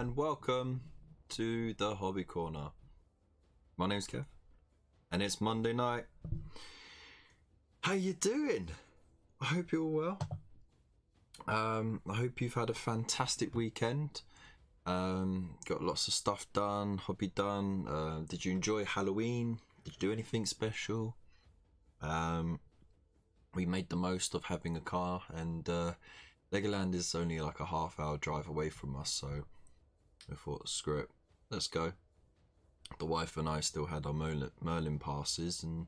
and welcome to the Hobby Corner. My name's Kev, and it's Monday night. How you doing? I hope you're well. I hope you've had a fantastic weekend. Got lots of stuff done, hobby done. Did you enjoy Halloween? Did you do anything special? We made the most of having a car, and Legoland is only like a half-hour drive away from us, so I thought, screw it, let's go. The wife and I still had our Merlin passes, and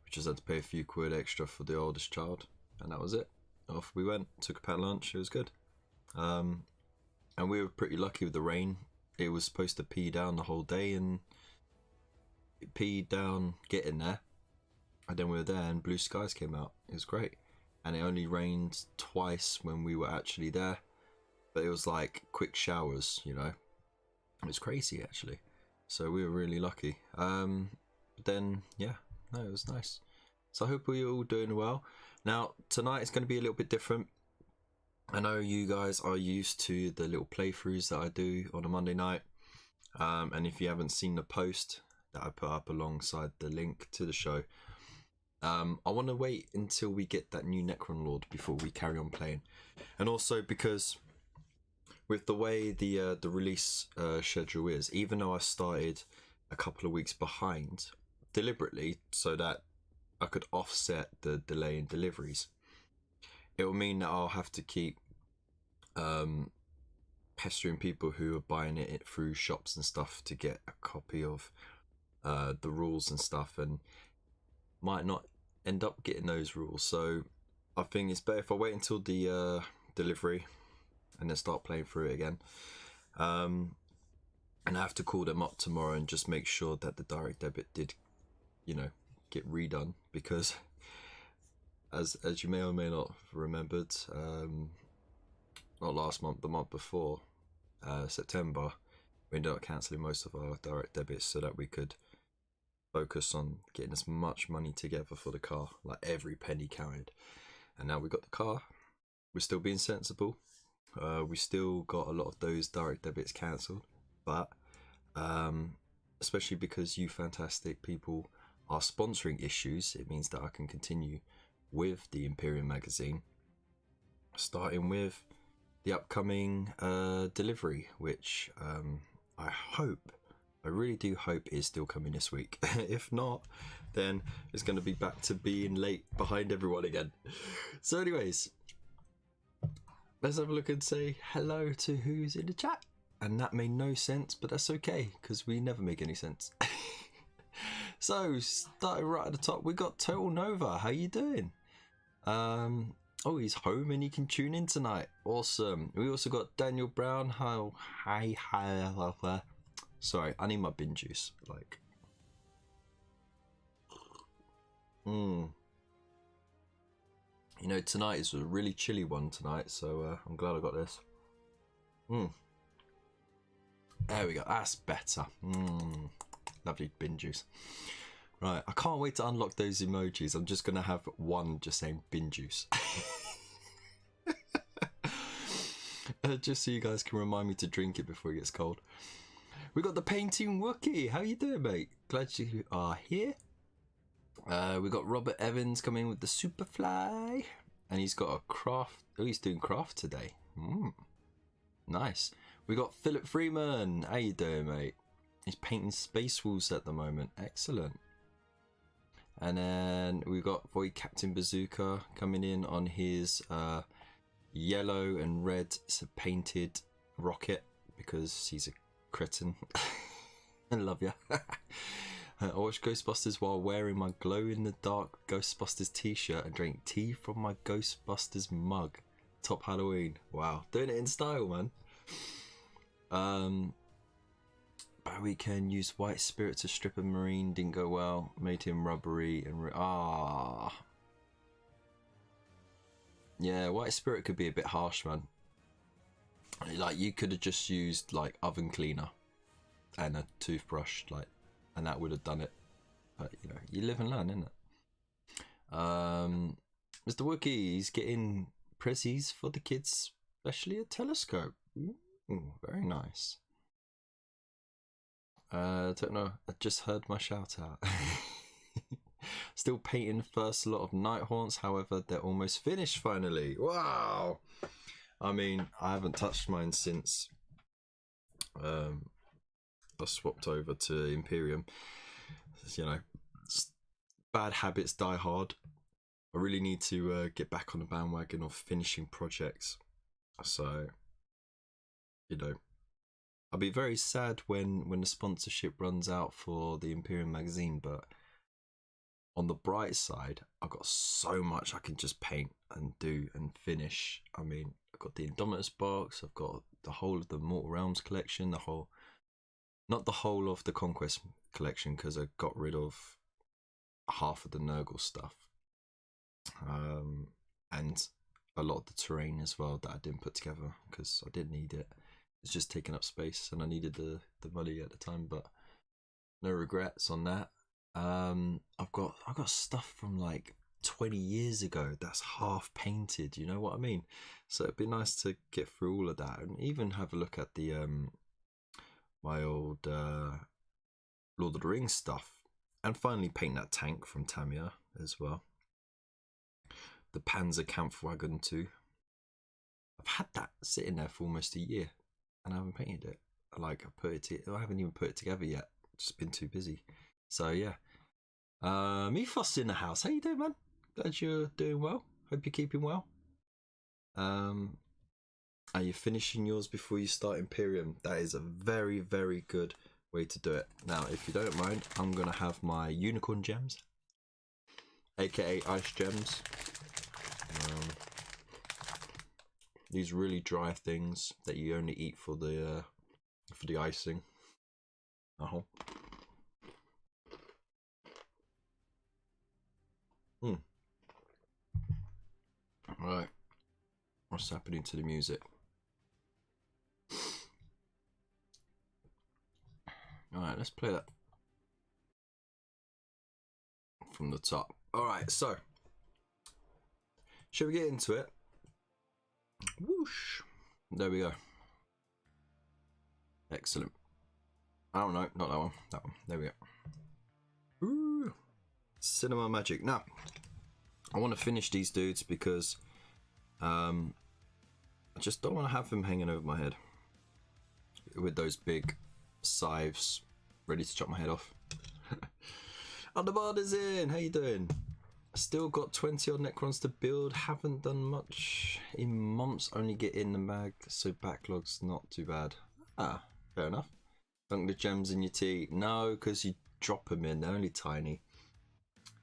we just had to pay a few quid extra for the oldest child, and that was it. Off we went, took a packed lunch, it was good. And we were pretty lucky with the rain. It was supposed to pee down the whole day, and it peed down getting there, and then we were there and blue skies came out. It was great. And it only rained twice when we were actually there, but it was like quick showers, you know. It was crazy actually, so we were really lucky. But then yeah, no, it was nice. So I hope we're all doing well. Now tonight is going to be a little bit different. I know you guys are used to the little playthroughs that I do on a Monday night, and if you haven't seen the post that I put up alongside the link to the show, I want to wait until we get that new Necron Lord before we carry on playing. And also because with the way the release schedule is, even though I started a couple of weeks behind deliberately so that I could offset the delay in deliveries, it will mean that I'll have to keep pestering people who are buying it through shops and stuff to get a copy of the rules and stuff, and might not end up getting those rules. So I think it's better if I wait until the delivery and then start playing through it again. And I have to call them up tomorrow and just make sure that the direct debit did, you know, get redone, because as you may or may not have remembered, not last month, the month before, September, we ended up cancelling most of our direct debits so that we could focus on getting as much money together for the car. Like every penny counted. And now we got the car. We're still being sensible. We still got a lot of those direct debits cancelled, but especially because you fantastic people are sponsoring issues, it means that I can continue with the Imperium magazine, starting with the upcoming delivery, which I really do hope is still coming this week. If not, then it's going to be back to being late behind everyone again. So anyways, let's have a look and say hello to who's in the chat. And that made no sense, but that's okay, because we never make any sense. So, starting right at the top, we got Total Nova. How you doing? Oh, he's home and he can tune in tonight. Awesome. We also got Daniel Brown. Hi. Sorry, I need my bin juice. Like, you know, tonight is a really chilly one tonight, so I'm glad I got this. There we go. That's better. Lovely bin juice. Right, I can't wait to unlock those emojis. I'm just gonna have one just saying bin juice. Just so you guys can remind me to drink it before it gets cold. We got the Painting Wookie. How you doing, mate? Glad you are here. We got Robert Evans coming with the Superfly, and he's got a craft. Oh, he's doing craft today. Nice. We got Philip Freeman. How you doing, mate? He's painting Space Wolves at the moment. Excellent. And then we got Void Captain Bazooka coming in on his yellow and red painted rocket, because he's a cretin. I love ya. I watch Ghostbusters while wearing my glow-in-the-dark Ghostbusters t-shirt and drink tea from my Ghostbusters mug. Top Halloween. Wow, doing it in style, man. By weekend, used White Spirit to strip a Marine, didn't go well, made him rubbery and yeah, White Spirit could be a bit harsh, man. Like, you could have just used like oven cleaner and a toothbrush, like, and that would have done it. But you know, you live and learn, innit? Mr. Wookie, he's getting prezzies for the kids, especially a telescope. Ooh, very nice. I don't know. I just heard my shout out. Still painting the first lot of Night Haunts, however, they're almost finished finally. Wow! I mean, I haven't touched mine since I swapped over to Imperium. You know, bad habits die hard. I really need to get back on the bandwagon of finishing projects. So, you know, I'll be very sad when the sponsorship runs out for the Imperium magazine, but on the bright side, I've got so much I can just paint and do and finish. I mean, I've got the Indomitus box, I've got the whole of the Mortal Realms collection, not the whole of the Conquest collection because I got rid of half of the Nurgle stuff. And a lot of the terrain as well that I didn't put together because I didn't need it. It's just taking up space and I needed the money at the time, but no regrets on that. I've got stuff from like 20 years ago that's half painted, you know what I mean? So it'd be nice to get through all of that and even have a look at the my old Lord of the Rings stuff and finally paint that tank from Tamia as well. The Panzer Kampfwagen too. I've had that sitting there for almost a year and I haven't painted it. Like I haven't even put it together yet. Just been too busy. So yeah. Me Foss in the house. How you doing, man? Glad you're doing well. Hope you're keeping well. Are you finishing yours before you start Imperium? That is a very, very good way to do it. Now, if you don't mind, I'm gonna have my unicorn gems, aka ice gems. These really dry things that you only eat for the icing. Right, what's happening to the music? Alright, let's play that from the top. Alright, so shall we get into it? Whoosh. There we go. Excellent. I don't know, not that one. That one. There we go. Ooh. Cinema magic. Now, I want to finish these dudes because I just don't want to have them hanging over my head with those big scythes ready to chop my head off. Underboard is in. How you doing? Still got 20 odd Necrons to build. Haven't done much in months. Only get in the mag, so backlog's not too bad. Ah, fair enough. Dunk the gems in your tea. No, because you drop them in. They're only tiny.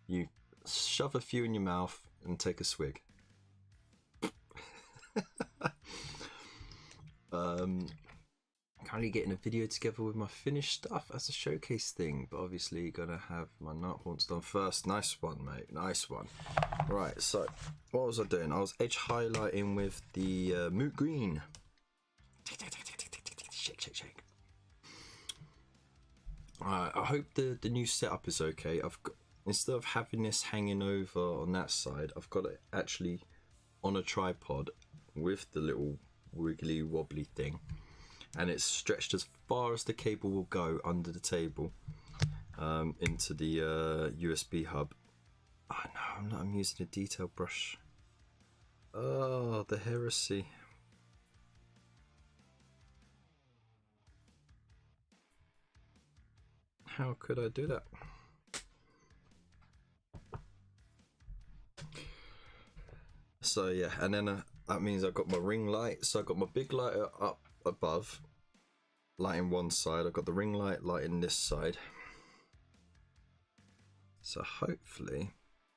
You shove a few in your mouth and take a swig. Currently getting a video together with my finished stuff as a showcase thing, but obviously gonna have my Night Haunts done first. Nice one, mate. Nice one. Right, so what was I doing? I was edge highlighting with the moot green. Shake, shake, shake. Alright, I hope the new setup is okay. I've got, instead of having this hanging over on that side, I've got it actually on a tripod with the little wiggly wobbly thing. And it's stretched as far as the cable will go under the table into the USB hub. Oh no, I'm using a detail brush. Oh, the heresy. How could I do that? So yeah, and then that means I've got my ring light. So I've got my big lighter up above, lighting one side. I've got the ring light lighting this side. So hopefully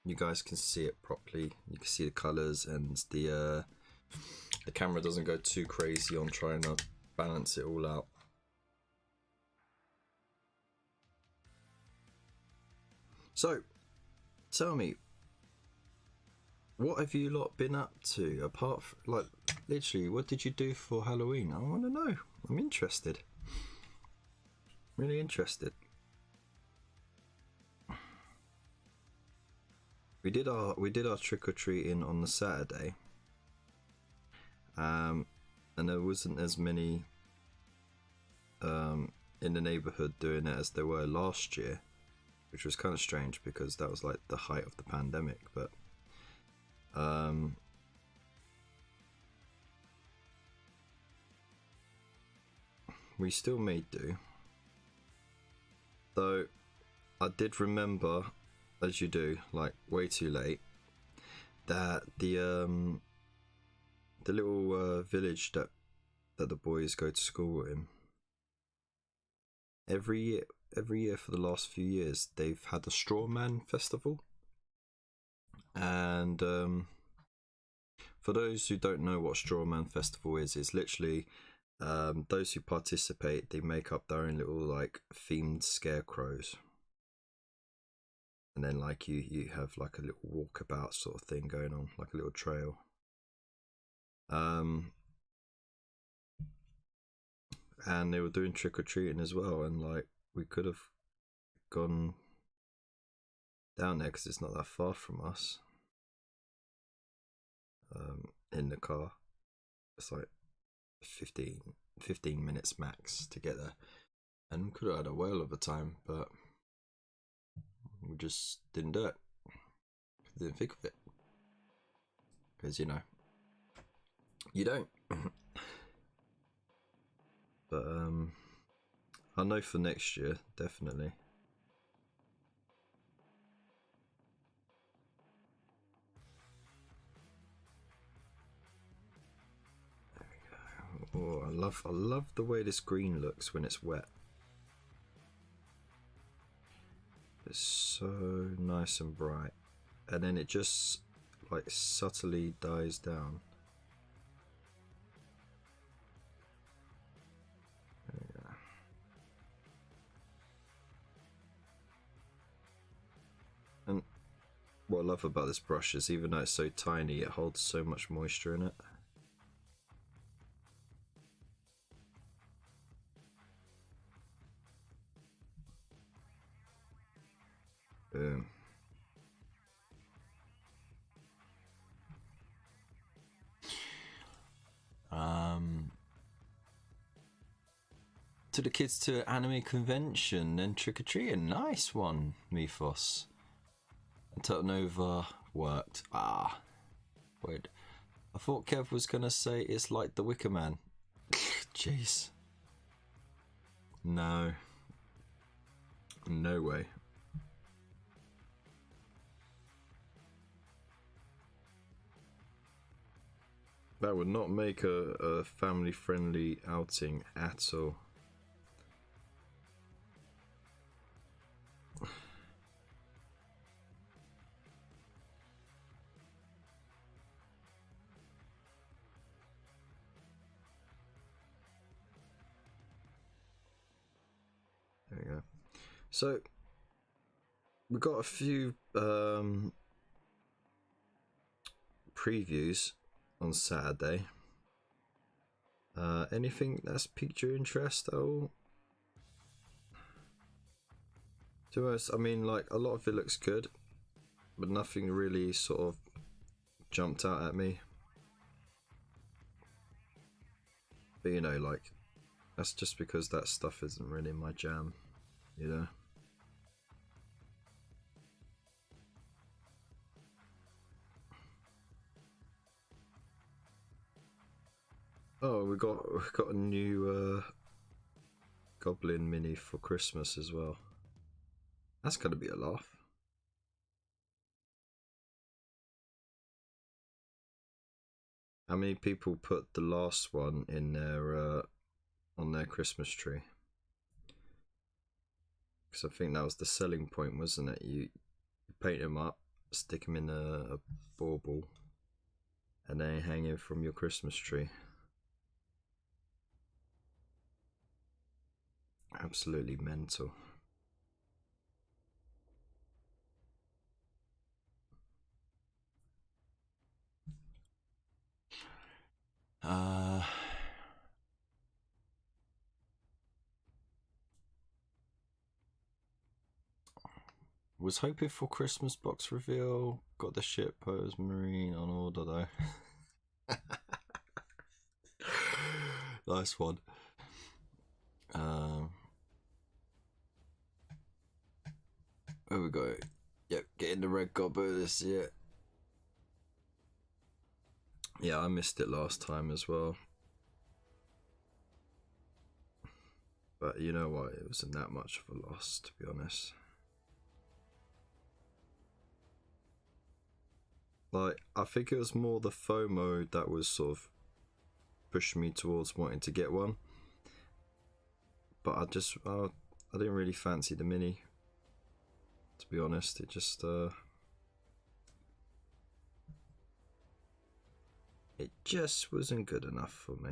you guys can see it properly. You can see the colors and the camera doesn't go too crazy on trying to balance it all out. So tell me, what have you lot been up to apart from, like, literally, what did you do for Halloween? I want to know. I'm interested. Really interested. We did our trick or treating on the Saturday, and there wasn't as many in the neighbourhood doing it as they were last year, which was kind of strange because that was like the height of the pandemic. But we still made do. Though I did remember, as you do, like way too late, that the little village that the boys go to school in, every year for the last few years they've had a straw man festival. And for those who don't know what straw man festival is, it's literally those who participate, they make up their own little like themed scarecrows, and then like you have like a little walkabout sort of thing going on, like a little trail. And they were doing trick-or-treating as well, and like we could have gone down there because it's not that far from us. In the car, it's like 15 minutes max to get there, and we could have had a whale of a time, but we just didn't do it. Didn't think of it, because you know you don't. But I know for next year, definitely. There we go. Oh, I love the way this green looks when it's wet. It's so nice and bright, and then it just like subtly dies down. And what I love about this brush is, even though it's so tiny, it holds so much moisture in it. Boom. To the kids to anime convention and trick-or-treating. Nice one, Mythos. Until Nova worked. Wait. I thought Kev was gonna say it's like the Wicker Man. Jeez. No. No way. That would not make a family-friendly outing at all. There we go. So we got a few previews on Saturday. Anything that's piqued your interest at all? To us, I mean, like, a lot of it looks good, but nothing really sort of jumped out at me. But you know, like, that's just because that stuff isn't really my jam, you know. Oh, we got a new Goblin mini for Christmas as well. That's gonna be a laugh. How many people put the last one in their on their Christmas tree? Because I think that was the selling point, wasn't it? You paint them up, stick them in a bauble, and then hang it from your Christmas tree. Absolutely mental. Was hoping for Christmas box reveal. Got the shit pose marine on order though. Nice one. There we go. Yep, getting the red gobber this year. Yeah, I missed it last time as well. But you know what, it wasn't that much of a loss, to be honest. Like, I think it was more the FOMO that was sort of pushing me towards wanting to get one. But I didn't really fancy the mini, to be honest. It just wasn't good enough for me.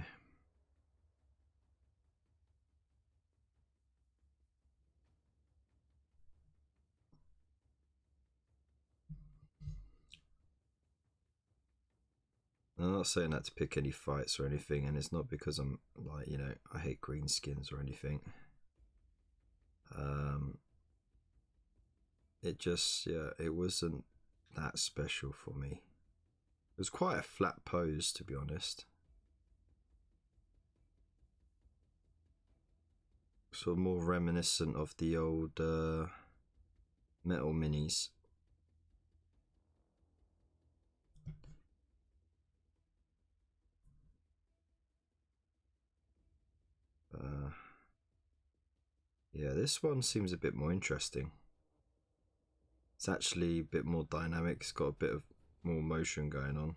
I'm not saying that to pick any fights or anything, and it's not because I'm like, you know, I hate green skins or anything. It just, yeah, it wasn't that special for me. It was quite a flat pose, to be honest. Sort of more reminiscent of the old metal minis. Yeah, this one seems a bit more interesting. It's actually a bit more dynamic. It's got a bit of more motion going on.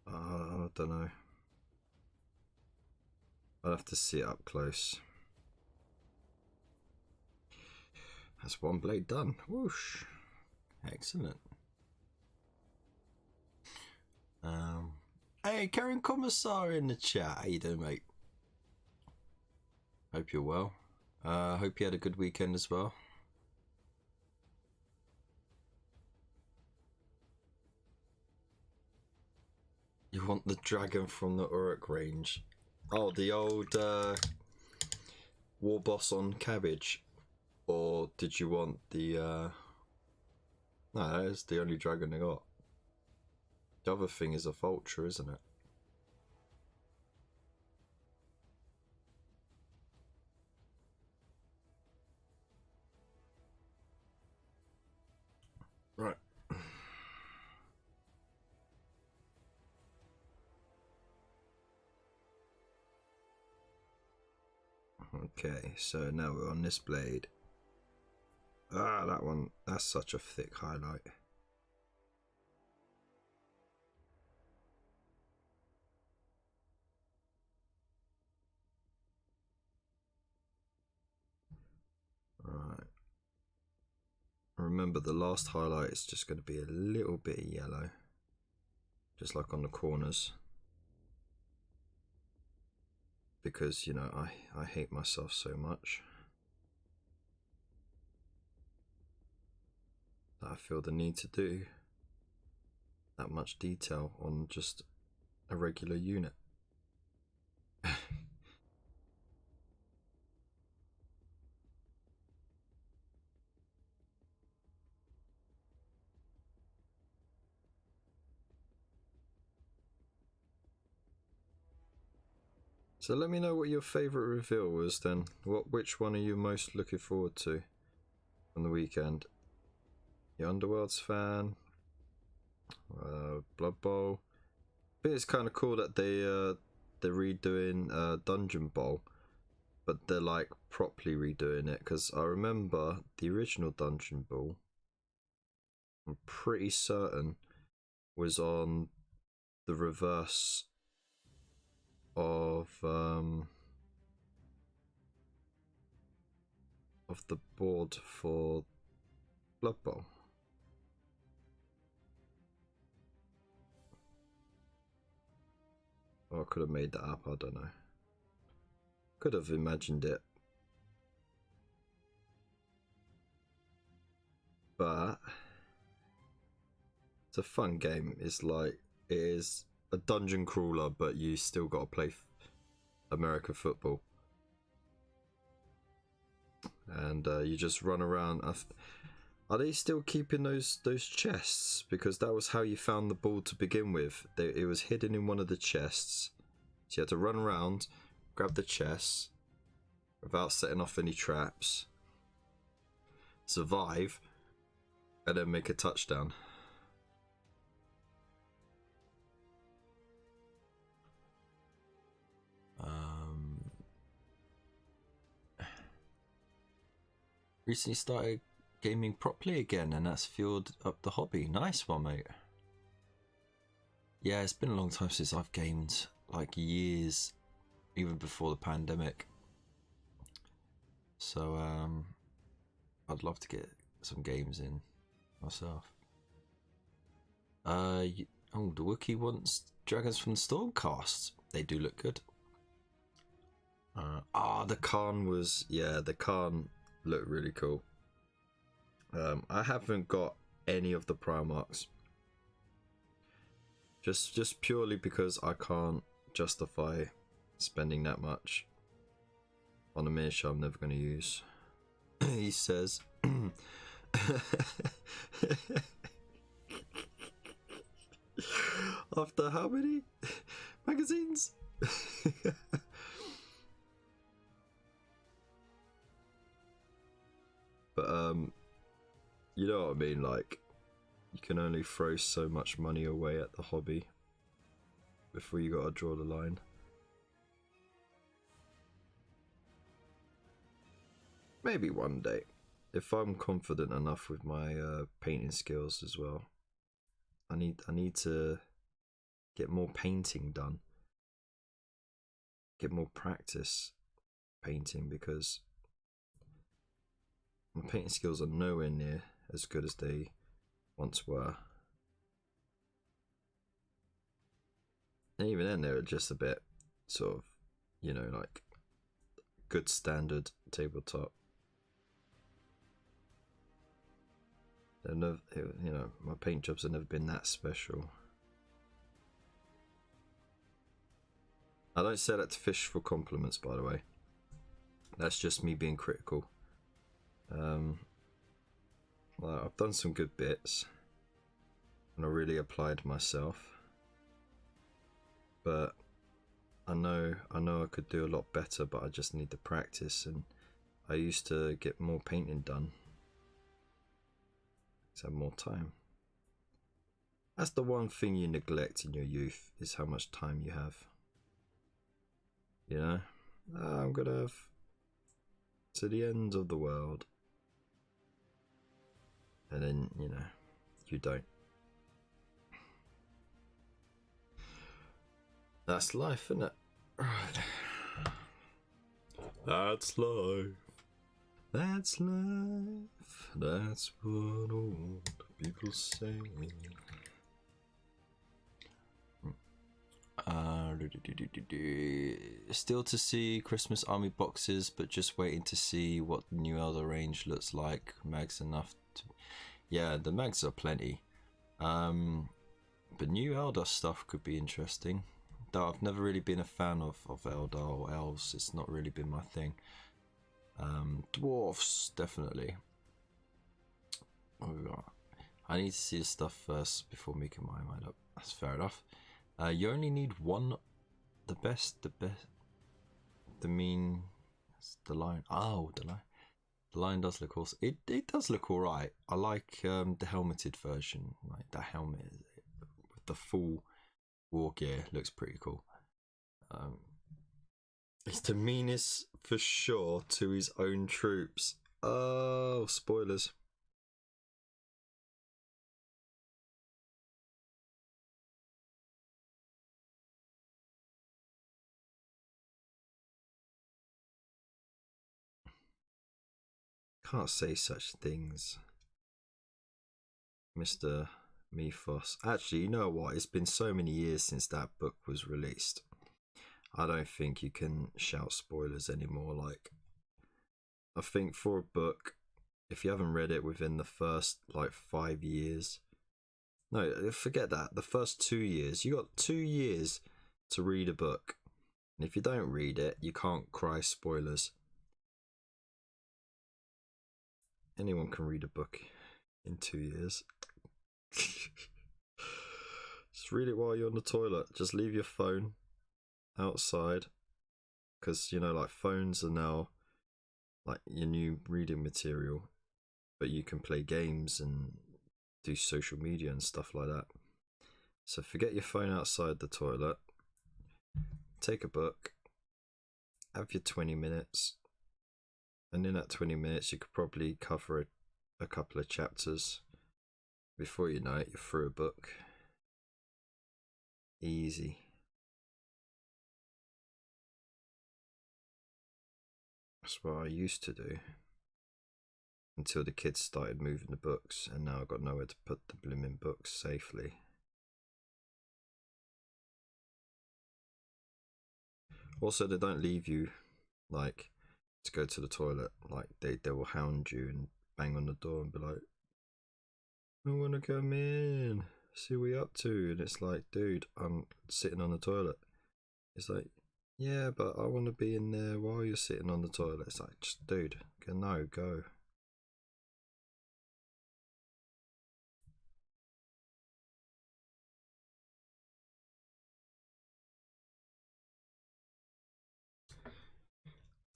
I don't know. I'll have to see it up close. That's one blade done. Whoosh. Excellent. Hey, Karen Commissar in the chat. How you doing, mate? Hope you're well. Hope you had a good weekend as well. You want the dragon from the Uruk range? Oh, the old war boss on Cabbage, or did you want the? No, that is the only dragon they got. The other thing is a vulture, isn't it? Right. Okay, so now we're on this blade. Ah, that one, that's such a thick highlight. Right. Remember, the last highlight is just going to be a little bit of yellow, just like on the corners, because, you know, I hate myself so much that I feel the need to do that much detail on just a regular unit. So let me know what your favourite reveal was then. Which one are you most looking forward to on the weekend? You Underworlds fan? Blood Bowl? I think it's kind of cool that they're redoing Dungeon Bowl, but they're like properly redoing it, because I remember the original Dungeon Bowl, I'm pretty certain, was on the reverse of the board for Blood Bowl. Or I could have made that up, I don't know. Could have imagined it. But it's a fun game. It's like, it is a dungeon crawler, but you still got to play American football. And you just run around. Are they still keeping those chests? Because that was how you found the ball to begin with. It was hidden in one of the chests, So you had to run around, grab the chests without setting off any traps, survive, and then make a touchdown. Recently started gaming properly again, and that's fueled up the hobby. Nice one, mate. Yeah, it's been a long time since I've gamed, like years, even before the pandemic. So, I'd love to get some games in myself. Oh, the Wookiee wants Dragons from the Stormcast. They do look good. The Khan was, yeah, the Khan looked really cool. I haven't got any of the Primarchs. Just purely because I can't justify spending that much on a miniature I'm never going to use. He says. After how many magazines? But you know what I mean, like, you can only throw so much money away at the hobby before you gotta draw the line. Maybe one day, if I'm confident enough with my painting skills as well. I need to get more painting done, get more practice painting, because my painting skills are nowhere near as good as they once were. And even then, they were just a bit sort of, you know, like good standard tabletop. They've never, you know, my paint jobs have never been that special. I don't say that to fish for compliments, by the way. That's just me being critical. I've done some good bits, and I really applied myself. But I know I could do a lot better, but I just need the practice, and I used to get more painting done. To have more time. That's the one thing you neglect in your youth, is how much time you have. You know, I'm gonna have to the end of the world, and then, you know, you don't. That's life, isn't it? Right. That's life. That's life. That's what old people say. Still to see Christmas army boxes, but just waiting to see what the new Elder range looks like. Mags enough to... Yeah, the mags are plenty. But new Elder stuff could be interesting. Though I've never really been a fan of Elder or Elves. It's not really been my thing. Dwarfs, definitely. What we got? I need to see the stuff first before making my mind up. That's fair enough. You only need one. The mean. The line. Oh, the line. The line does look awesome. It does look alright. I like the helmeted version. Like the helmet with the full war gear looks pretty cool. It's the meanest for sure to his own troops. Oh, spoilers. Can't say such things, Mr. Mythos. Actually, you know what? It's been so many years since that book was released. I don't think you can shout spoilers anymore. Like, I think for a book, if you haven't read it within the first, like, 5 years... No, forget that. The first 2 years. You got 2 years to read a book. And if you don't read it, you can't cry spoilers. Anyone can read a book in 2 years. Just read it while you're on the toilet. Just leave your phone outside, because you know, like phones are now like your new reading material, but you can play games and do social media and stuff like that. So forget your phone outside the toilet, take a book, have your 20 minutes, and in that 20 minutes you could probably cover a couple of chapters. Before you know it, you're through a book. Easy. That's what I used to do. Until the kids started moving the books, and now I've got nowhere to put the blimmin' books safely. Also, they don't leave you, like, to go to the toilet. Like, they will hound you and bang on the door and be like, I want to come in, see what you're up to. And it's like, dude, I'm sitting on the toilet. It's like, yeah, but I want to be in there while you're sitting on the toilet. It's like, just, dude, no, go.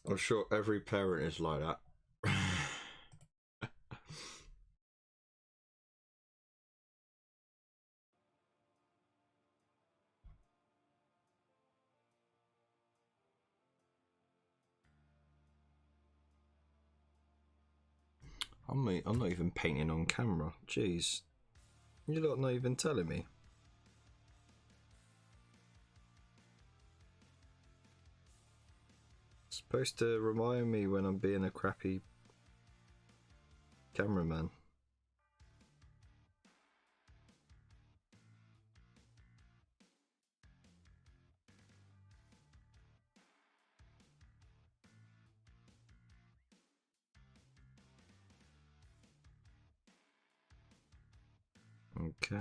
I'm sure every parent is like that. I'm not even painting on camera. Jeez. You're not even telling me. It's supposed to remind me when I'm being a crappy cameraman. Okay.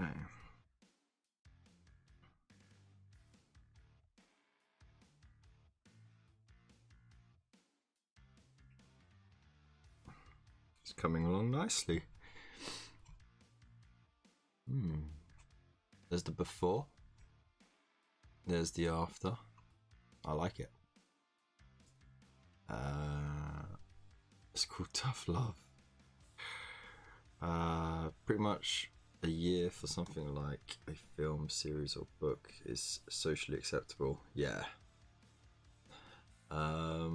It's coming along nicely. There's the before. There's the after. I like it. It's called Tough Love. Pretty much a year for something like a film, series, or book is socially acceptable. Yeah. I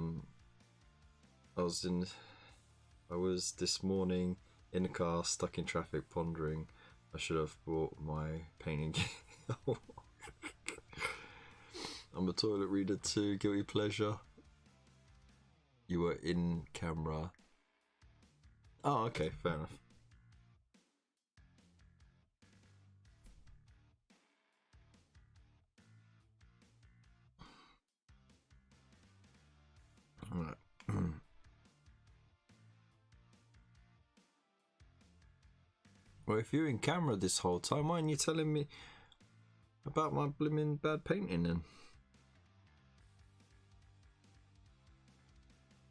was this morning in the car, stuck in traffic, pondering I should have bought my painting game. I'm a toilet reader too, guilty pleasure. You were in camera. Oh, okay, fair enough. Alright. Well, if you're in camera this whole time, why aren't you telling me about my blimmin' bad painting then?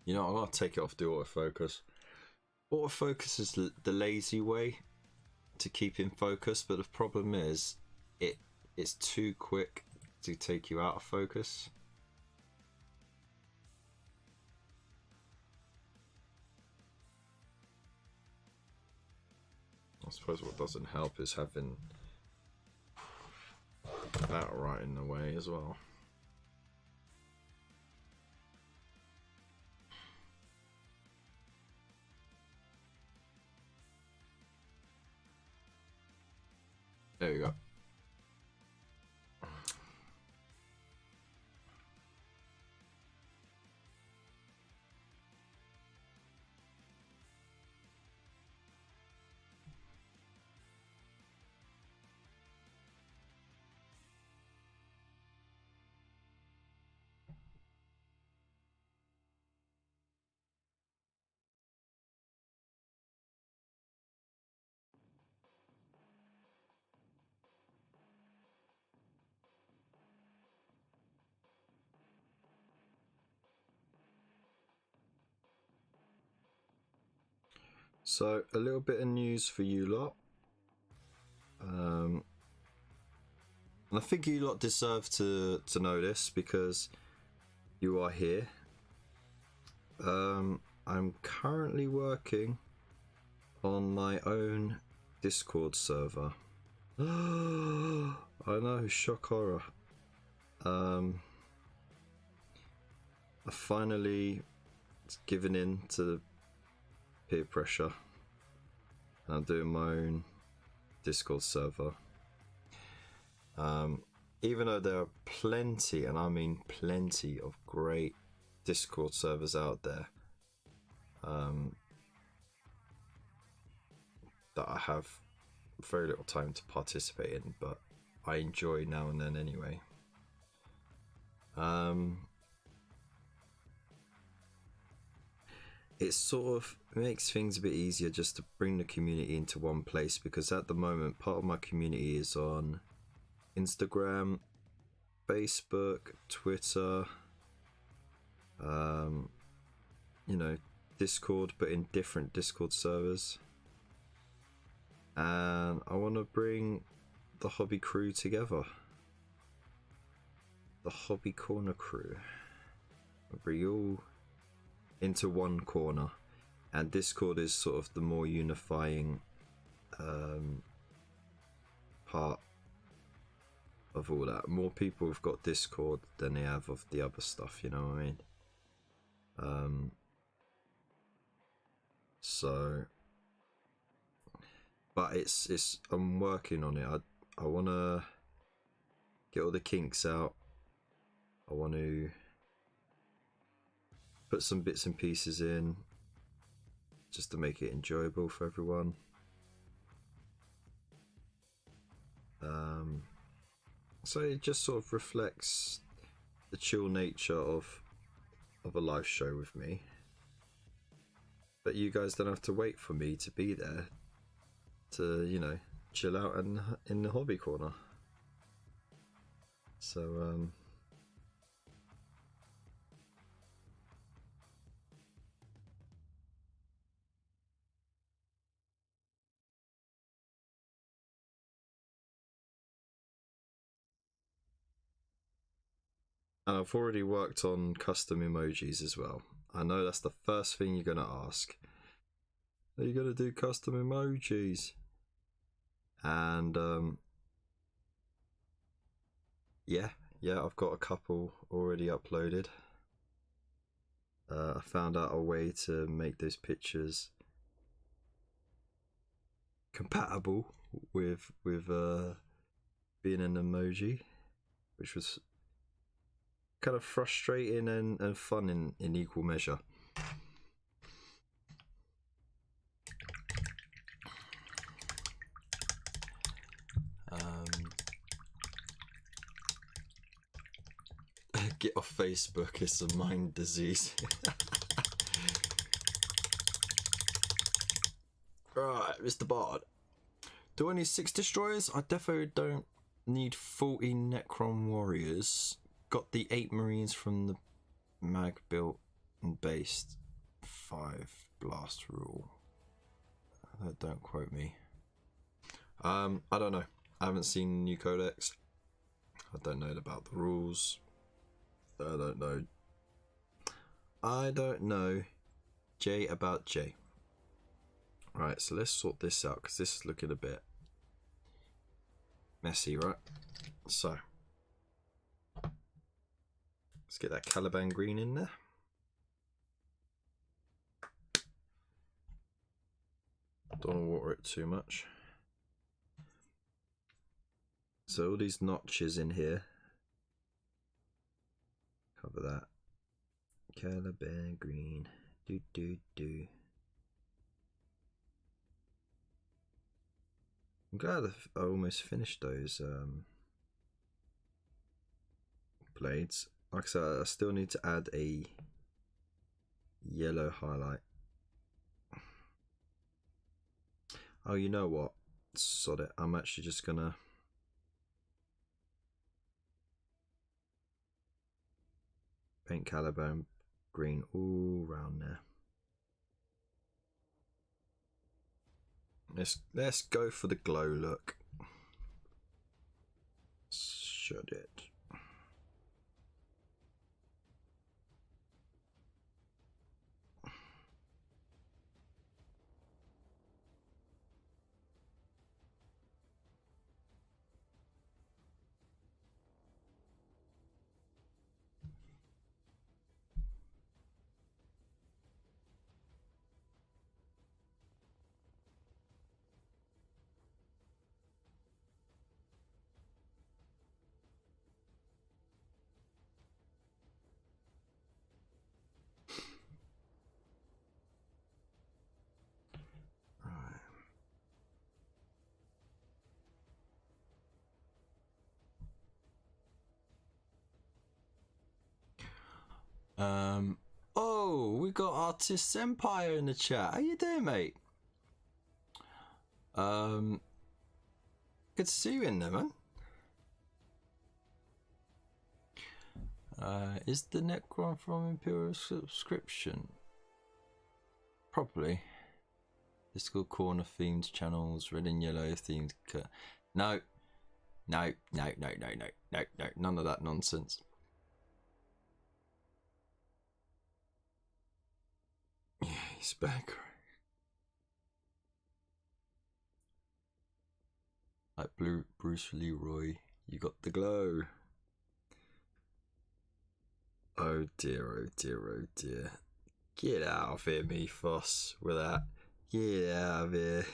You know, I'm gonna take it off the autofocus. Autofocus is the lazy way to keep in focus, but the problem is it's too quick to take you out of focus. I suppose what doesn't help is having that right in the way as well. There you go. So, a little bit of news for you lot. And I think you lot deserve to know this because you are here. I'm currently working on my own Discord server. I know, shock horror. I finally given in to peer pressure, and I'm doing my own Discord server. Even though there are plenty, and I mean plenty, of great Discord servers out there that I have very little time to participate in, but I enjoy now and then anyway. It sort of makes things a bit easier just to bring the community into one place, because at the moment part of my community is on Instagram, Facebook, Twitter, you know, Discord, but in different Discord servers. And I want to bring the hobby crew together, the hobby corner crew. I'll bring you all into one corner, and Discord is sort of the more unifying part of all that. More people have got Discord than they have of the other stuff, you know what I mean? So, but it's I'm working on it. I want to get all the kinks out. I want to put some bits and pieces in just to make it enjoyable for everyone. So it just sort of reflects the chill nature of a live show with me, but you guys don't have to wait for me to be there to, you know, chill out and in the hobby corner. So and I've already worked on custom emojis as well. I know that's the first thing you're gonna ask. Are you gonna do custom emojis? And yeah, I've got a couple already uploaded. I found out a way to make those pictures compatible with being an emoji, which was kind of frustrating and fun in equal measure. Get off Facebook, it's a mind disease. Right, Mr. Bard. Do I need 6 destroyers? I definitely don't need 40 Necron Warriors. Got the 8 Marines from the mag built and based 5 blast rule. Don't quote me. I don't know. I haven't seen new codex. I don't know about the rules. I don't know J about J. Right, so let's sort this out because this is looking a bit messy, right? So let's get that Caliban green in there. Don't want to water it too much. So all these notches in here, cover that. Caliban green. Do. I'm glad I almost finished those blades. Like I said, I still need to add a yellow highlight. Oh, you know what? Sod it. I'm actually just gonna paint Caliban green all round there. Let's go for the glow look. Sure did. Oh, we got Artist Empire in the chat. How you doing, mate? Good to see you in there, man. Is the Necron from Imperium subscription? Probably. Discord corner themed channels, red and yellow themed. No, none of that nonsense. Yeah, he's back. Like Bruce Leroy, you got the glow. Oh dear, oh dear, oh dear. Get out of here, me Foss, with that. Get out of here.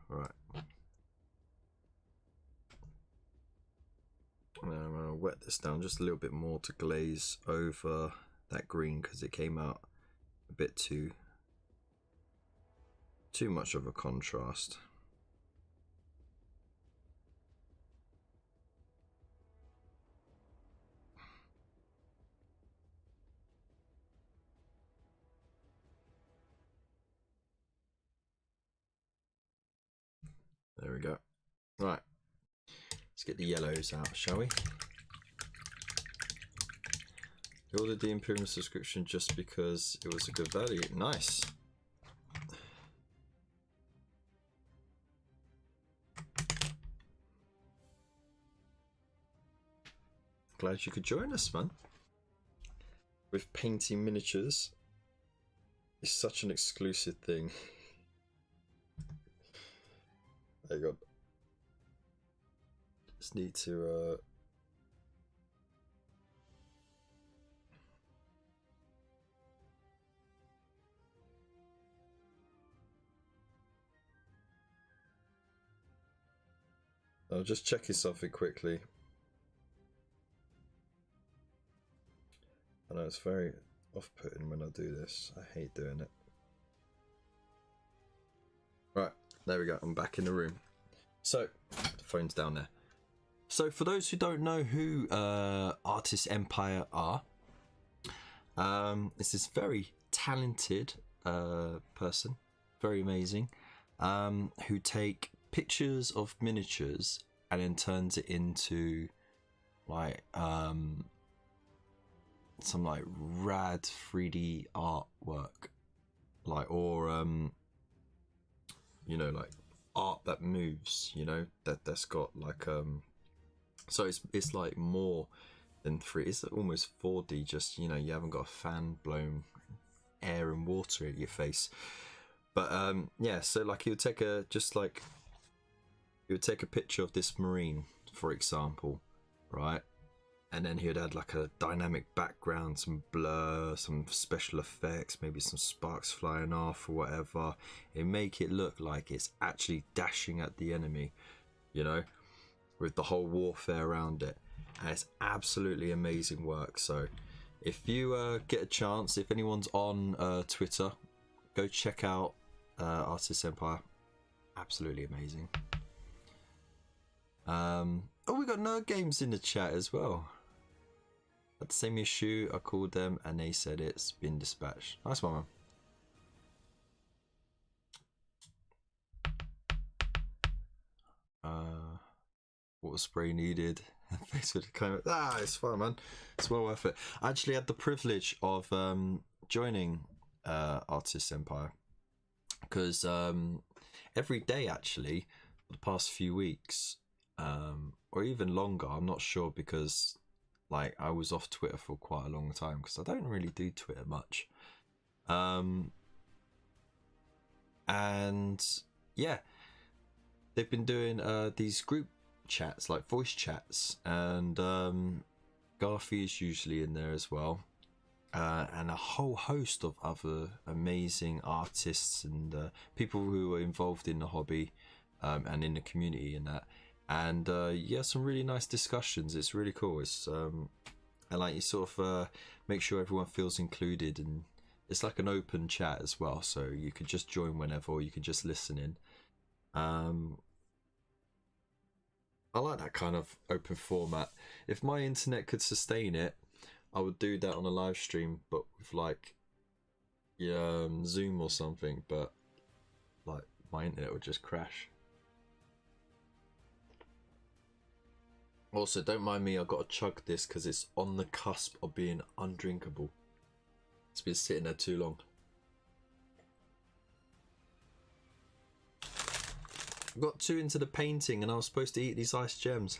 Right. I'm going to wet this down just a little bit more to glaze over that green because it came out a bit too much of a contrast. There we go. Right, let's get the yellows out, shall we? I ordered the Imperium subscription just because it was a good value. Nice. Glad you could join us, man. With painting miniatures, it's such an exclusive thing. There you go. Just need to I'll just checking something quickly. I know it's very off-putting when I do this. I hate doing it. Right, there we go. I'm back in the room. So, the phone's down there. So, for those who don't know who Artist Empire are, it's this very talented person, very amazing, who take pictures of miniatures and then turns it into like some like rad 3D artwork, like, or you know, like art that moves, you know, that's got like so it's like more than 3, it's almost 4D, just, you know, you haven't got a fan blown air and water at your face. But yeah, so like he would take a picture of this marine, for example, right? And then he would add like a dynamic background, some blur, some special effects, maybe some sparks flying off or whatever, and make it look like it's actually dashing at the enemy, you know, with the whole warfare around it. And it's absolutely amazing work. So if you get a chance, if anyone's on Twitter, go check out Artist Empire. Absolutely amazing. Oh, we got Nerd Games in the chat as well. At the same issue, I called them and they said it's been dispatched. Nice one, man. water spray needed. It's fun, man. It's well worth it. I actually had the privilege of joining Artist Empire because every day actually for the past few weeks, or even longer, I'm not sure, because like I was off Twitter for quite a long time because I don't really do Twitter much. And yeah, they've been doing these group chats, like voice chats, and Garfi is usually in there as well, and a whole host of other amazing artists and people who are involved in the hobby and in the community and that. And yeah, some really nice discussions. It's really cool. It's and like you sort of make sure everyone feels included, and it's like an open chat as well, so you could just join whenever, or you could just listen in. I like that kind of open format. If my internet could sustain it, I would do that on a live stream, but with like Zoom or something, but like my internet would just crash. Also, don't mind me, I've got to chug this because it's on the cusp of being undrinkable. It's been sitting there too long. I got too into the painting and I was supposed to eat these ice gems.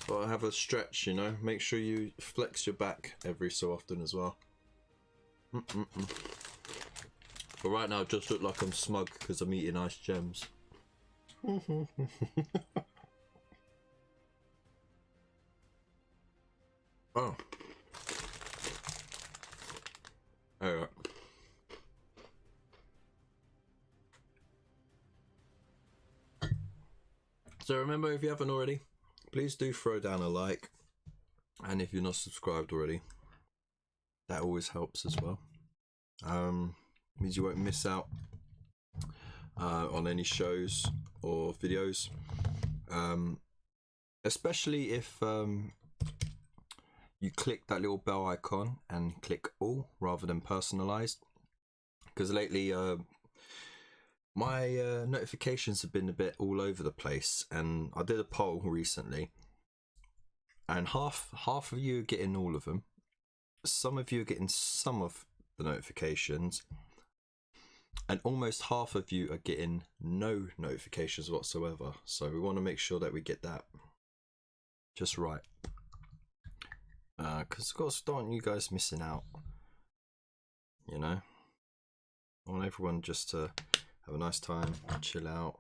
But I have a stretch, you know. Make sure you flex your back every so often as well. But right now I just look like I'm smug because I'm eating ice gems. Oh. Alright. So remember, if you haven't already, please do throw down a like. And if you're not subscribed already, that always helps as well. Means you won't miss out on any shows or videos. Especially if you click that little bell icon and click all rather than personalized, because lately my notifications have been a bit all over the place, and I did a poll recently and half of you are getting all of them, some of you are getting some of the notifications, and almost half of you are getting no notifications whatsoever. So we want to make sure that we get that just right. Because of course, don't want you guys missing out. You know, I want everyone just to have a nice time, chill out,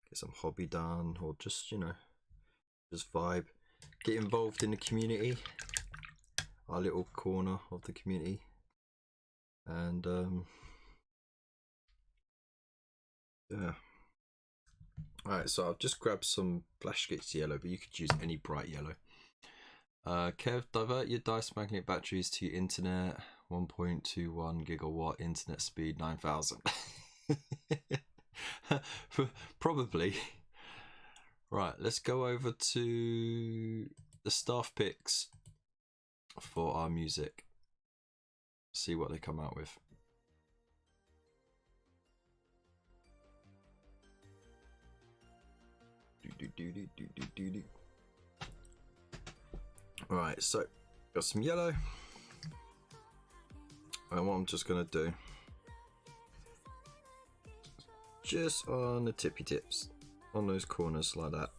get some hobby done, or just, you know, just vibe, get involved in the community, our little corner of the community. And yeah. Alright, so I've just grabbed some Flashgates yellow, but you could use any bright yellow. Kev, divert your dice magnet batteries to your internet. 1.21 gigawatt internet speed, 9,000. Probably. Right, let's go over to the staff picks for our music. See what they come out with. Alright, so got some yellow, and what I'm just gonna do, just on the tippy tips, on those corners like that.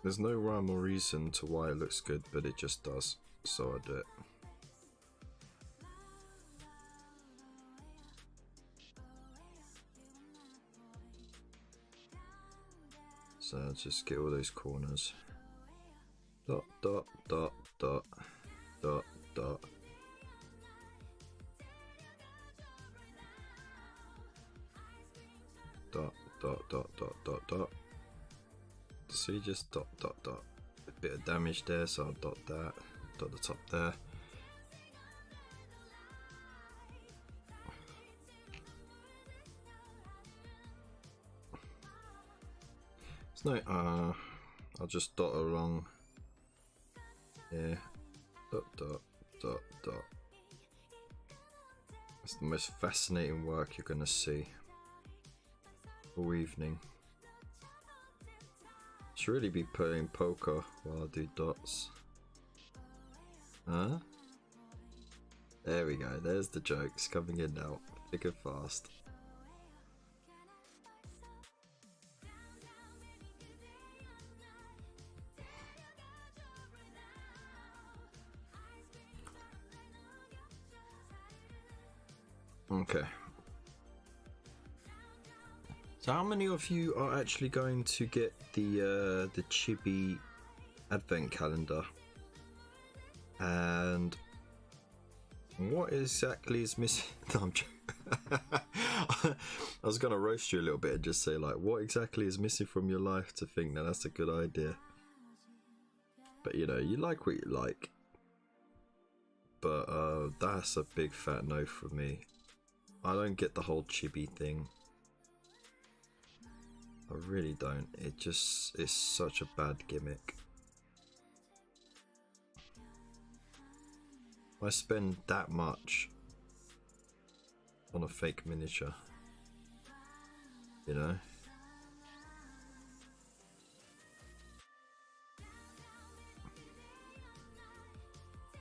There's no rhyme or reason to why it looks good, but it just does, so I do it. So just get all those corners. Dot, dot, dot, dot, dot, dot. Dot, dot, dot, dot, dot, dot. See, just dot, dot, dot. A bit of damage there, so I'll dot that. Dot the top there. It's no, I'll just dot along here. Dot, dot, dot, dot. It's the most fascinating work you're going to see all evening. Should really be playing poker while I do dots. Huh? There we go, there's the jokes coming in now, thick and fast. Okay. So how many of you are actually going to get the Chibi Advent Calendar? And what exactly is missing? No, I'm joking. I was gonna roast you a little bit and just say, like, what exactly is missing from your life to think that that's a good idea? But you know, you like what you like. But that's a big fat no for me. I don't get the whole chibi thing. I really don't. It just is such a bad gimmick. I spend that much on a fake miniature, you know?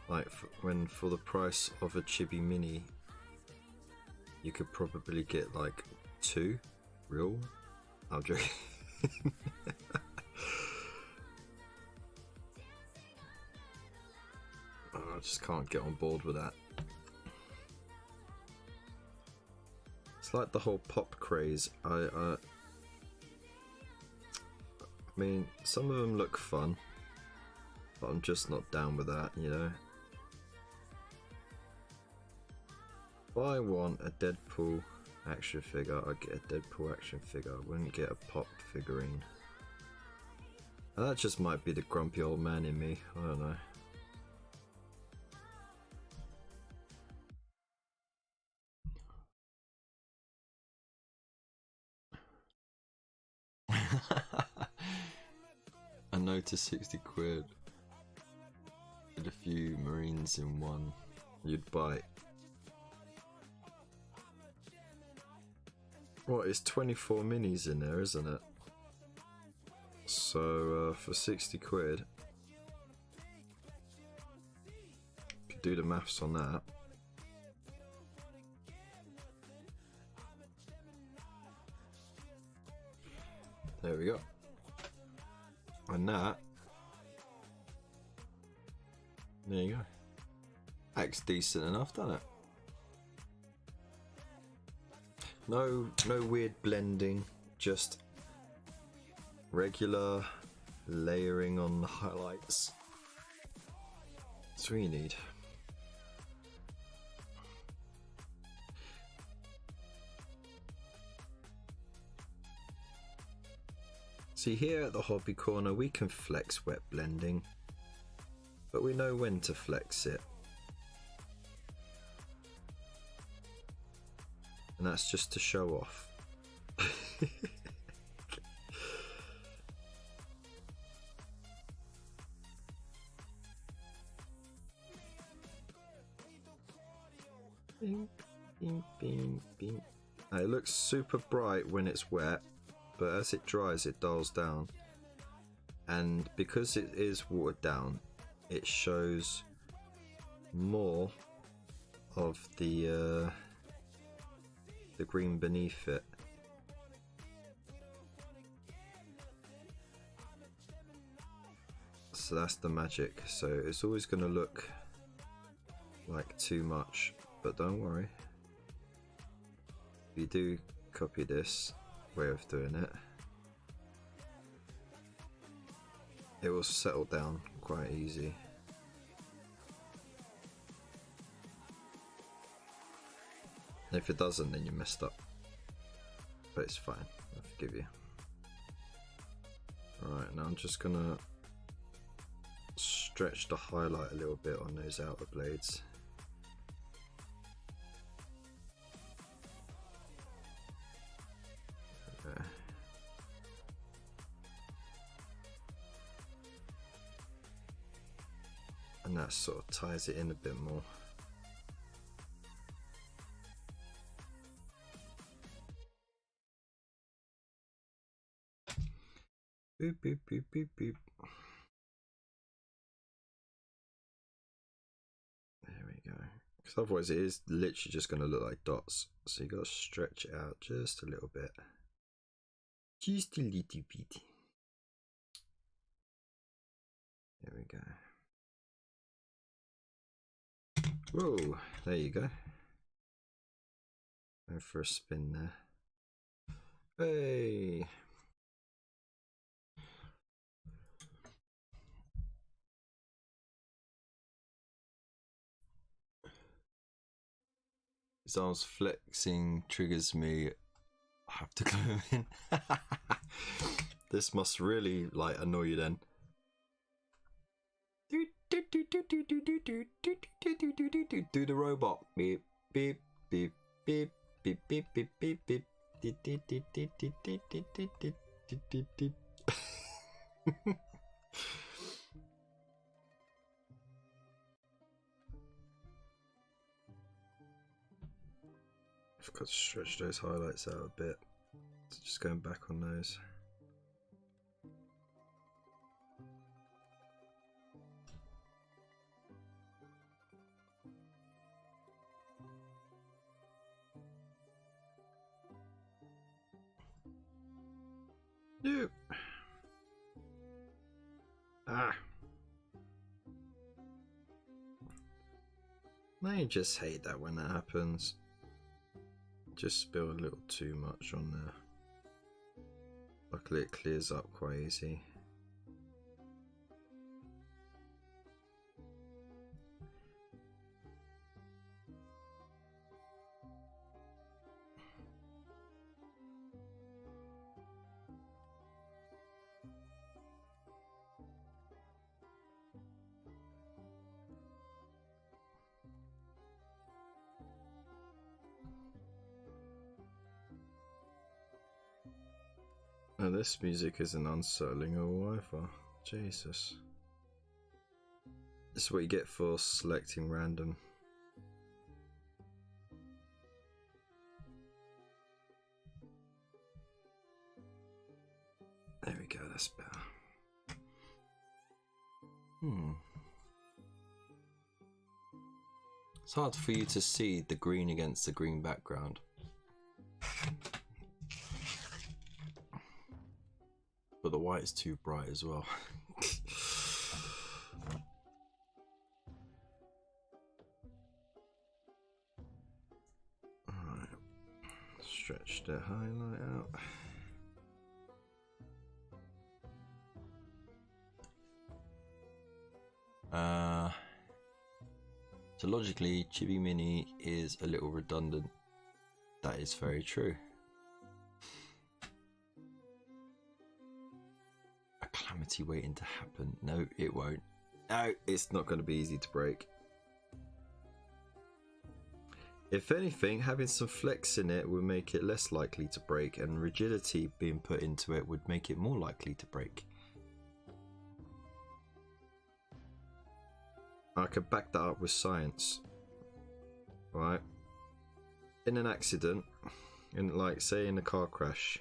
Like when for the price of a chibi mini, you could probably get like 2 real. I'm joking. I just can't get on board with that. It's like the whole pop craze. I mean, some of them look fun, but I'm just not down with that, you know? If I want a Deadpool action figure, I'd get a Deadpool action figure. I wouldn't get a pop figurine. And that just might be the grumpy old man in me. I don't know. I noticed 60 quid. Did a few Marines in one. You'd buy. What, it's 24 minis in there, isn't it? So for 60 quid, could do the maths on that. There we go. And that, there you go. Acts decent enough, doesn't it? No weird blending, just regular layering on the highlights. That's what you need. See, here at the Hobby Corner we can flex wet blending, but we know when to flex it. And that's just to show off. Bing, bing, bing, bing. Now, it looks super bright when it's wet, but as it dries it dulls down. And because it is watered down, it shows more of the green beneath it. So that's the magic. So it's always going to look like too much, but don't worry. If you do copy this way of doing it, it will settle down quite easy. And if it doesn't, then you messed up. But it's fine, I forgive you. Alright, now I'm just gonna stretch the highlight a little bit on those outer blades. Okay. and that sort of ties it in a bit more. Boop, boop, boop, boop, boop. There we go. Because otherwise it is literally just going to look like dots. So you got to stretch it out just a little bit. Just a little bit. There we go. Whoa, there you go. Go for a spin there. Hey! His arms flexing triggers me. I have to glue him in. This must really like annoy you then. Do the robot. Beep beep beep beep beep beep beep beep beep. I've got to stretch those highlights out a bit. So just going back on those. Nope. Ah. I just hate that when that happens. Just spill a little too much on there. Luckily it clears up quite easy. Now this music isn't unsettling or either. Jesus. This is what you get for selecting random. There we go, that's better. It's hard for you to see the green against the green background. But the white is too bright as well. Alright. Stretch the highlight out. So logically, Chibi Mini is a little redundant. That is very true. A calamity waiting to happen. No, it won't. No, it's not going to be easy to break. If anything, having some flex in it would make it less likely to break, and rigidity being put into it would make it more likely to break. I could back that up with science. Right? In an accident, in like say in a car crash,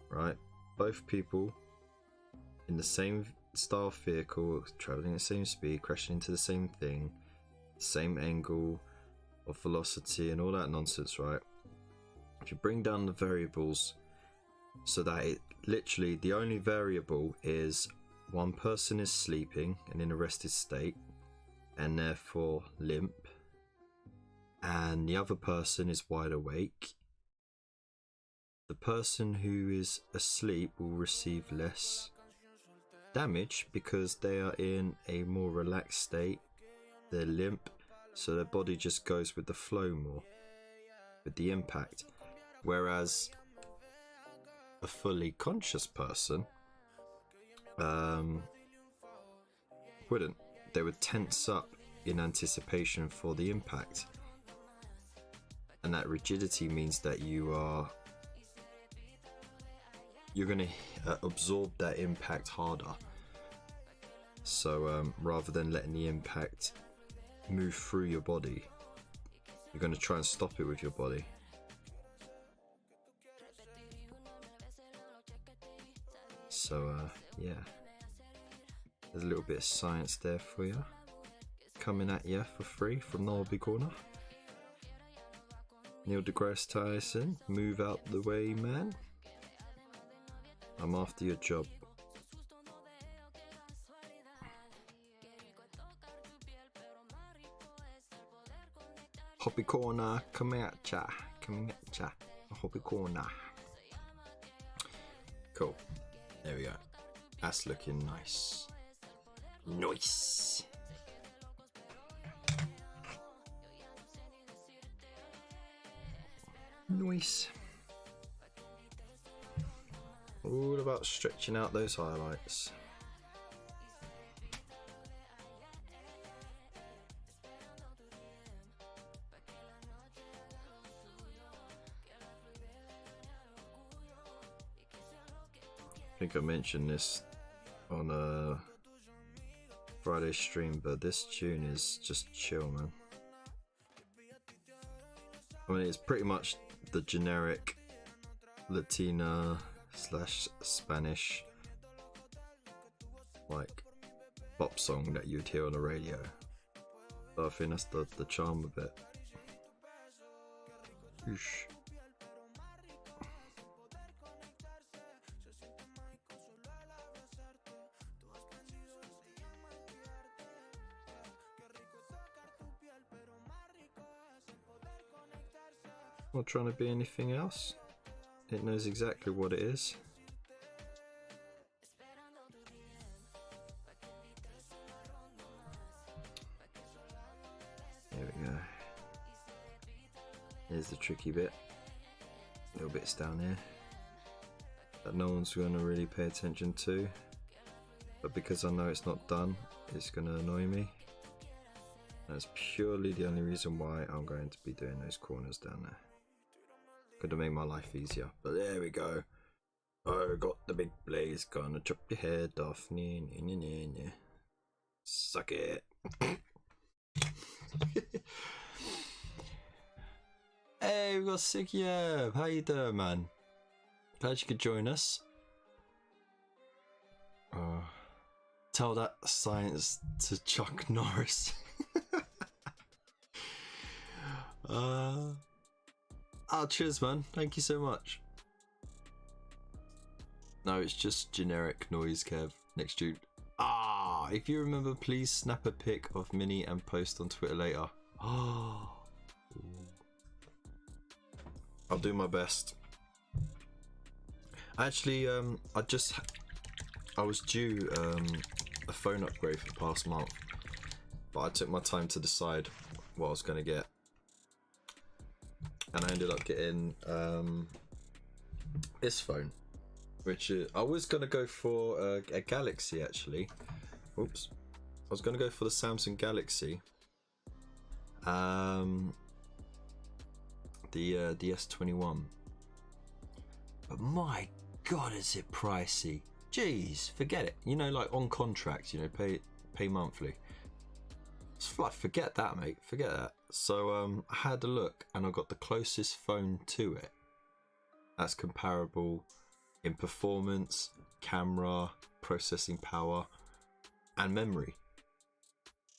right? Both people in the same style vehicle, traveling at the same speed, crashing into the same thing, same angle of velocity and all that nonsense, right? If you bring down the variables so that it literally the only variable is one person is sleeping and in a rested state and therefore limp, and the other person is wide awake, the person who is asleep will receive less damage because they are in a more relaxed state, they're limp, so their body just goes with the flow more, with the impact. Whereas a fully conscious person wouldn't. They would tense up in anticipation for the impact. And that rigidity means that you're going to absorb that impact harder. So rather than letting the impact move through your body, you're going to try and stop it with your body. So yeah, there's a little bit of science there for you, coming at you for free from the hobby corner. Neil deGrasse Tyson, move out the way, man. I'm after your job. Hobby corner, come at ya, hobby corner. Cool. There we go. That's looking nice. Nice. Nice. All about stretching out those highlights. I think I mentioned this on a Friday stream, but this tune is just chill, man. I mean, it's pretty much the generic Latina / Spanish like pop song that you'd hear on the radio. So I think that's the charm of it. Oosh. Not trying to be anything else. It knows exactly what it is. There we go. Here's the tricky bit. Little bits down here that no one's going to really pay attention to. But because I know it's not done, it's going to annoy me. That's purely the only reason why I'm going to be doing those corners down there. Could have made my life easier, but there we go. Oh, got the big blaze, gonna chop your head off. Suck it. Hey, we got Sick Yab. How you doing, man? Glad you could join us. Tell that science to Chuck Norris. Oh, cheers, man. Thank you so much. No, it's just generic noise, Kev. Next dude. Ah, if you remember, please snap a pic of Minnie and post on Twitter later. Oh, I'll do my best. Actually, I was due a phone upgrade for the past month, but I took my time to decide what I was going to get. And I ended up getting this phone, which I was going to go for a Galaxy actually. Oops. I was going to go for the Samsung Galaxy. The S21. But my god, is it pricey. Jeez, forget it. You know, like on contract, you know, pay monthly. It's like, forget that, mate. Forget that. So I had a look and I got the closest phone to it that's comparable in performance, camera, processing power, and memory.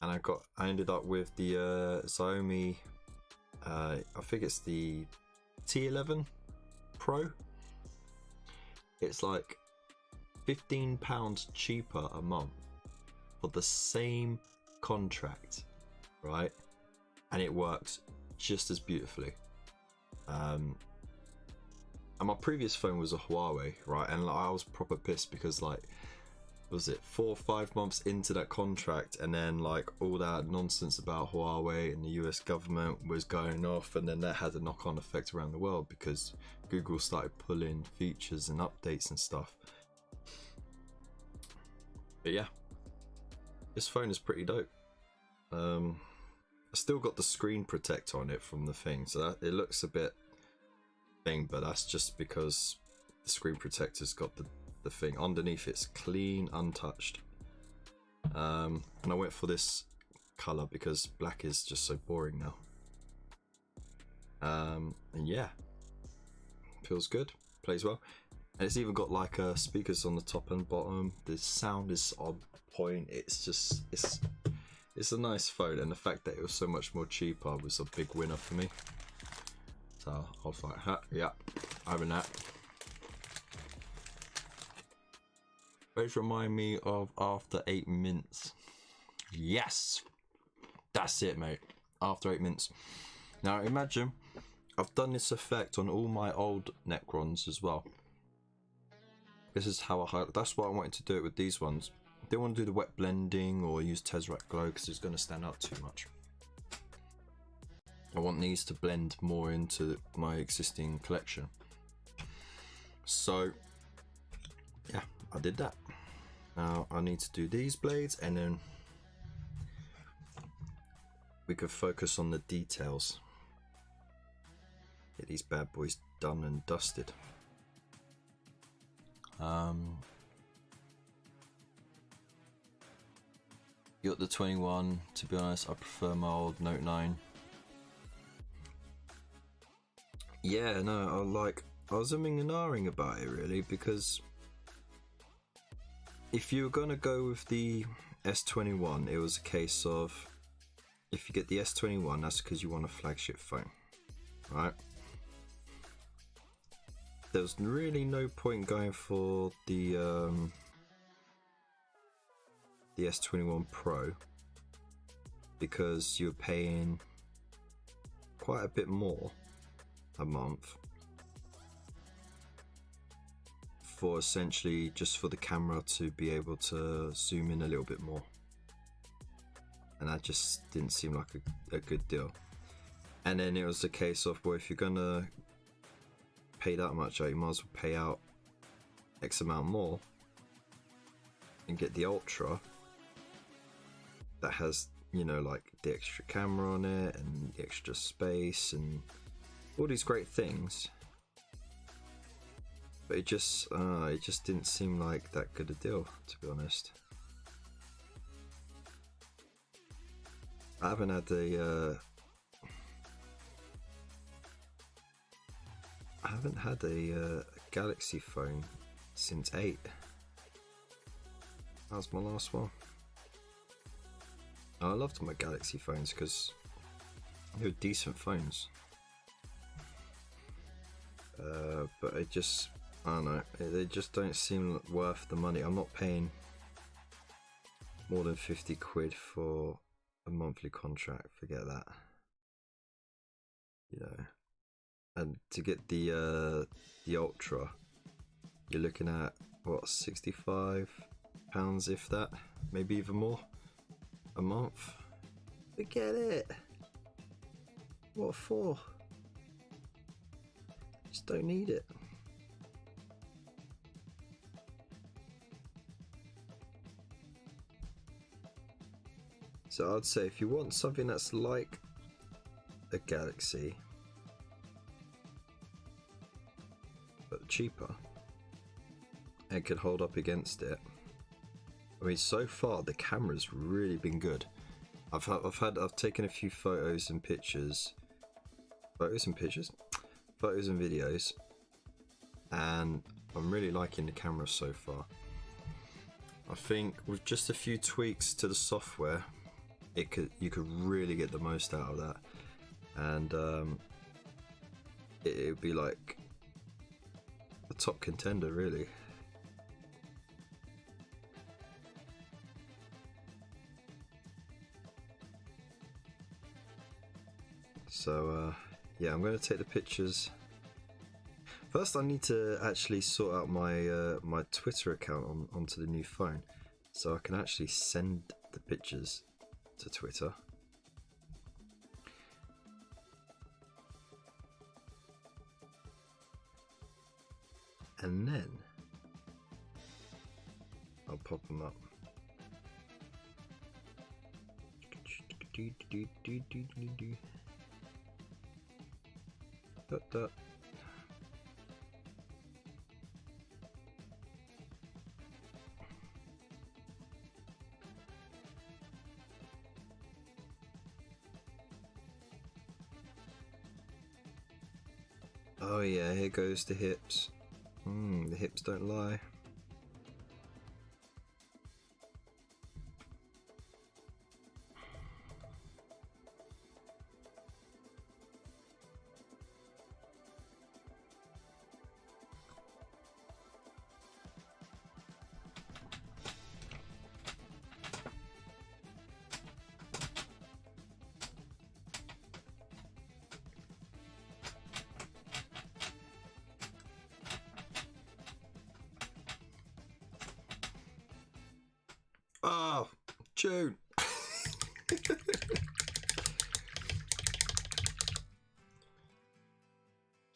And I ended up with the Xiaomi. I think it's the T11 Pro. It's like £15 cheaper a month for the same contract, right? And it works just as beautifully. And my previous phone was a Huawei, right? And like, I was proper pissed because, like, was it 4 or 5 months into that contract, and then like all that nonsense about Huawei and the US government was going off, and then that had a knock-on effect around the world because Google started pulling features and updates and stuff. But yeah, this phone is pretty dope. I still got the screen protector on it from the thing, so that it looks a bit thing, but that's just because the screen protector's got the thing underneath. It's clean, untouched. And I went for this color because black is just so boring now. And yeah, feels good, plays well, and it's even got like speakers on the top and bottom. The sound is on point. It's just it's a nice phone, and the fact that it was so much more cheaper was a big winner for me. So I was like, yeah, having that. Those remind me of After 8 Minutes. Yes, that's it, mate. After 8 Minutes. Now imagine I've done this effect on all my old Necrons as well. This is how I highlight. That's why I wanted to do it with these ones. I didn't want to do the wet blending or use Tesseract Glow because it's going to stand out too much. I want these to blend more into my existing collection. So yeah, I did that. Now I need to do these blades, and then we could focus on the details. Get these bad boys done and dusted. You got the 21. To be honest, I prefer my old Note 9. Yeah, no, I was umming and ahhing about it really, because if you were gonna go with the S21, it was a case of, if you get the S21, that's because you want a flagship phone, right? There's really no point going for the S21 Pro, because you're paying quite a bit more a month for essentially just for the camera to be able to zoom in a little bit more, and that just didn't seem like a good deal. And then it was a case of, well, if you're gonna pay that much out, you might as well pay out X amount more and get the Ultra that has, you know, like the extra camera on it and the extra space and all these great things. But it just didn't seem like that good a deal, to be honest. I haven't had a Galaxy phone since 8. That was my last one. I loved my Galaxy phones because they were decent phones. But I don't know, they just don't seem worth the money. I'm not paying more than 50 quid for a monthly contract, forget that. You know, and to get the Ultra, you're looking at what, £65, if that, maybe even more, a month. Forget it. What for? Just don't need it. So I'd say if you want something that's like a Galaxy but cheaper and could hold up against it. I mean, so far the camera's really been good. I've taken a few photos and videos, and I'm really liking the camera so far. I think with just a few tweaks to the software, you could really get the most out of that, and it would be like a top contender, really. So yeah, I'm going to take the pictures. First I need to actually sort out my my Twitter account onto the new phone, so I can actually send the pictures to Twitter. And then I'll pop them up. Oh yeah, here goes the hips. The hips don't lie. Oh, June.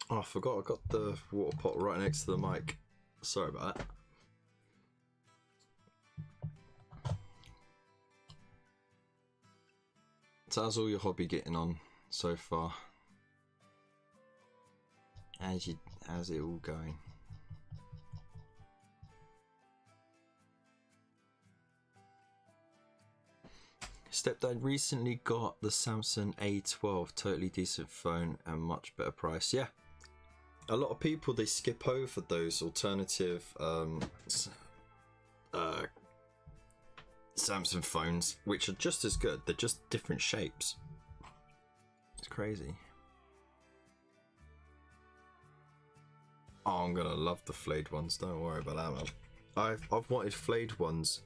Oh, I forgot I got the water pot right next to the mic. Sorry about that. So how's all your hobby getting on so far? How's it all going? Stepdad recently got the Samsung A12, totally decent phone and much better price. Yeah, a lot of people, they skip over those alternative Samsung phones, which are just as good. They're just different shapes. It's crazy. Oh, I'm gonna love the flayed ones. Don't worry about that, man. I've wanted flayed ones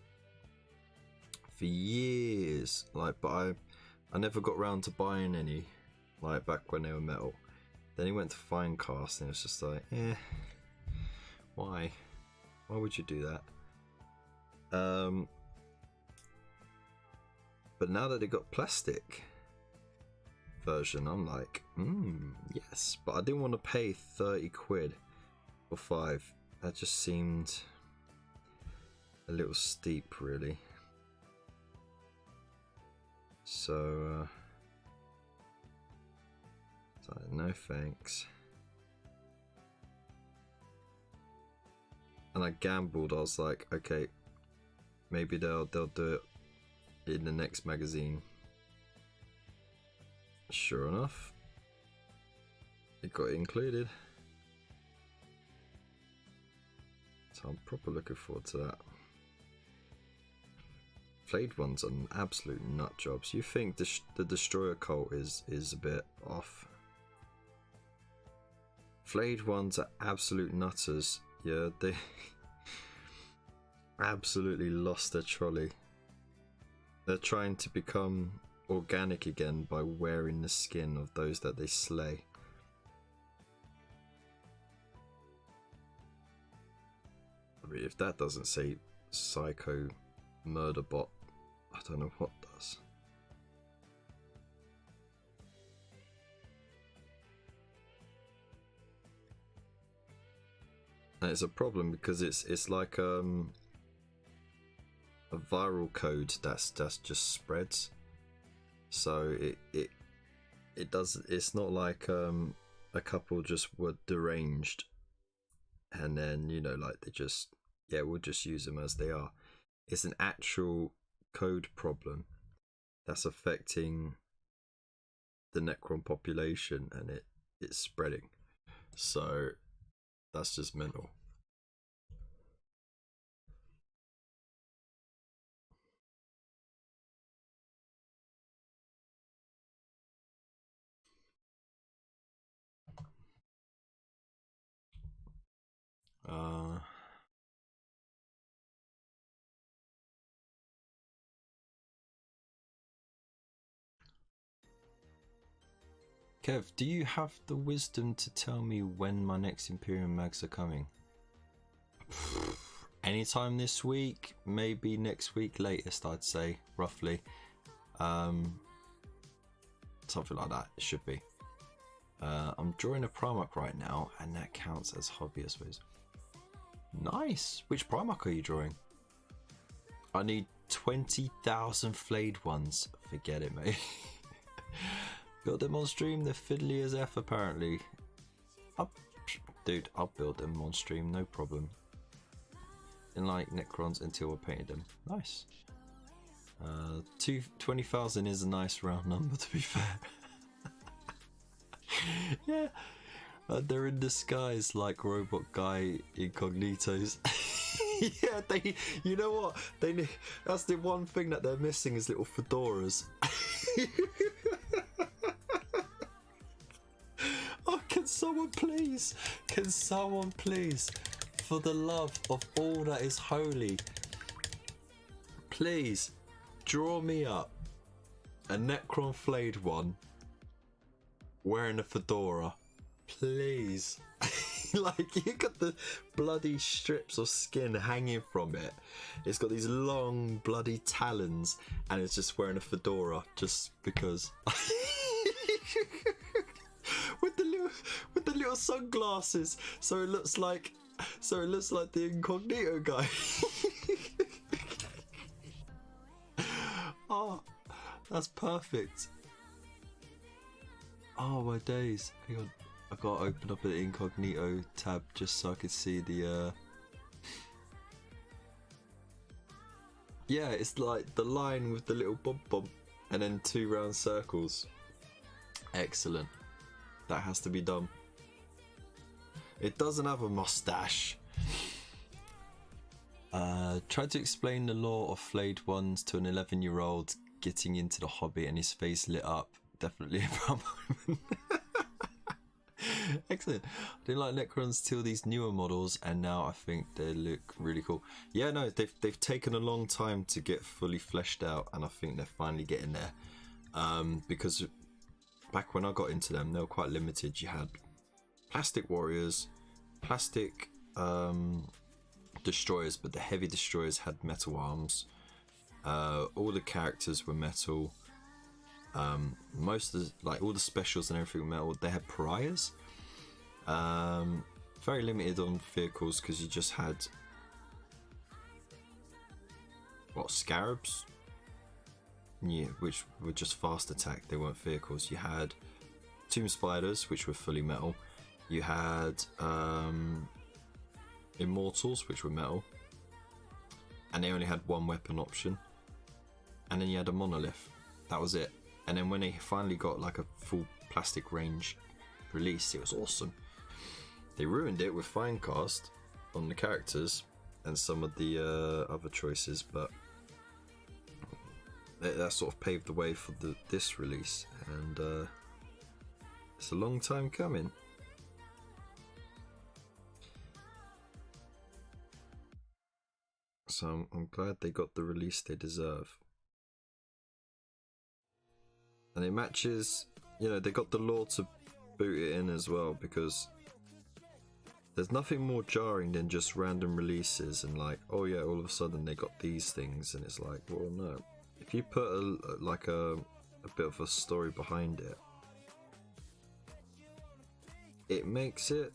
for years, like, but I never got round to buying any, like back when they were metal. Then he went to Finecast and it was just like, why would you do that? But now that they got plastic version, I'm like, yes, but I didn't want to pay 30 quid for 5. That just seemed a little steep, really. So, no thanks. And I gambled. I was like, okay, maybe they'll do it in the next magazine. Sure enough, it got included. So I'm proper looking forward to that. Flayed ones are an absolute nut jobs. You think the Destroyer cult is a bit off. Flayed ones are absolute nutters. Yeah, they absolutely lost their trolley. They're trying to become organic again by wearing the skin of those that they slay. I mean, if that doesn't say psycho murder bot, I don't know what does. And it's a problem because it's like a viral code that's just spreads. So it does. It's not like a couple just were deranged, and then, you know, like they just, yeah, we'll just use them as they are. It's an actual code problem that's affecting the Necron population, and it's spreading. So that's just mental. Kev, do you have the wisdom to tell me when my next Imperium mags are coming? Anytime this week, maybe next week latest, I'd say, roughly. Something like that, it should be. I'm drawing a Primarch right now, and that counts as hobby, I suppose. Nice! Which Primarch are you drawing? I need 20,000 flayed ones. Forget it, mate. Build them on stream, they're fiddly as F apparently. Dude, I'll build them on stream, no problem. In like Necrons until I painted them. Nice. 20,000 is a nice round number, to be fair. Yeah, They're in disguise like robot guy incognitos. Yeah, they. You know what? That's the one thing that they're missing is little fedoras. Oh, can someone please? Can someone please, for the love of all that is holy, please draw me up a Necron flayed one wearing a fedora, please. Like, you got the bloody strips of skin hanging from it. It's got these long bloody talons, and it's just wearing a fedora just because. with the little sunglasses, so it looks like the incognito guy. Oh, that's perfect. Oh my days. Hang on. I gotta open up an incognito tab just so I can see the yeah, it's like the line with the little bump and then 2 round circles. Excellent. That has to be done. It doesn't have a mustache. Tried to explain the lore of flayed ones to an 11-year-old getting into the hobby and his face lit up. Definitely a proud moment. Excellent. I didn't like Necrons till these newer models, and now I think they look really cool. Yeah, no, they've taken a long time to get fully fleshed out, and I think they're finally getting there. Because back when I got into them, they were quite limited. You had plastic warriors, plastic destroyers, but the heavy destroyers had metal arms. All the characters were metal. Most of all the specials and everything were metal. They had pariahs. Very limited on vehicles because you just had scarabs, yeah, which were just fast attack. They weren't vehicles. You had tomb spiders, which were fully metal. You had immortals, which were metal, and they only had one weapon option. And then you had a monolith. That was it. And then when they finally got like a full plastic range release, it was awesome. They ruined it with Finecast on the characters and some of the other choices, but that sort of paved the way for this release, and it's a long time coming. So I'm glad they got the release they deserve. And it matches, you know, they got the lore to boot it in as well, because there's nothing more jarring than just random releases and like, oh yeah, all of a sudden they got these things, and it's like, well, no. If you put a bit of a story behind it, it makes it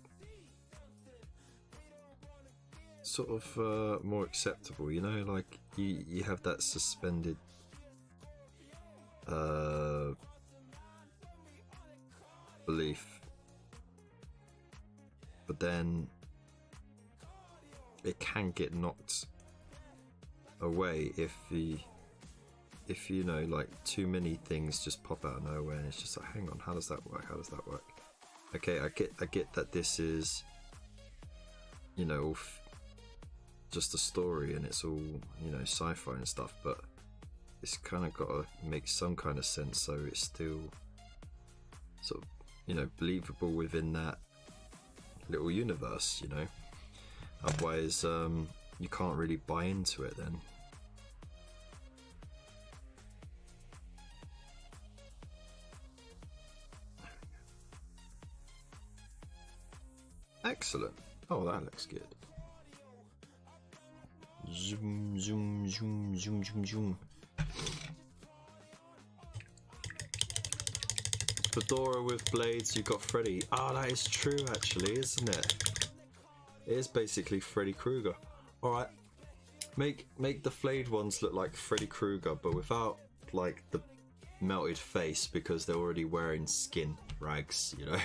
sort of more acceptable, you know, like you have that suspended belief, but then it can get knocked away if you know, like, too many things just pop out of nowhere, and it's just like, hang on, how does that work? Okay, I get that this is, you know, just a story and it's all, you know, sci-fi and stuff, but it's kind of got to make some kind of sense so it's still sort of, you know, believable within that little universe, you know. Otherwise, you can't really buy into it then. Excellent. Oh, that looks good. Zoom, zoom, zoom, zoom, zoom, zoom. Fedora with blades, you've got Freddy. Ah, that is true actually, isn't it? It is basically Freddy Krueger. Alright. Make the flayed ones look like Freddy Krueger, but without like the melted face, because they're already wearing skin rags, you know.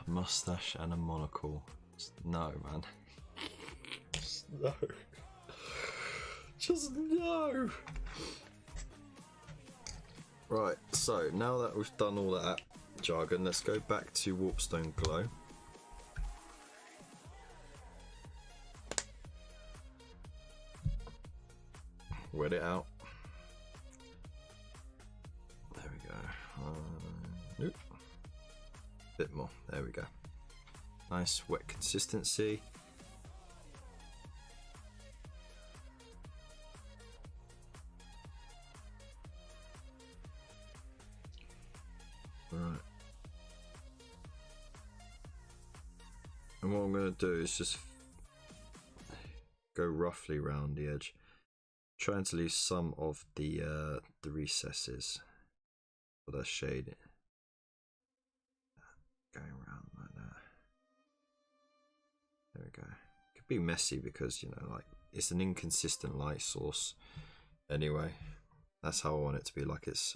Mustache and a monocle. No, man. Just no. Just no. Right, so now that we've done all that jargon, let's go back to Warpstone Glow. Wet it out. There we go. Nope. Bit more. There we go. Nice wet consistency. Right. And what I'm going to do is just go roughly around the edge, trying to leave some of the recesses for that shade going around like that. There we go. Could be messy because, you know, like it's an inconsistent light source anyway. That's how I want it to be, like it's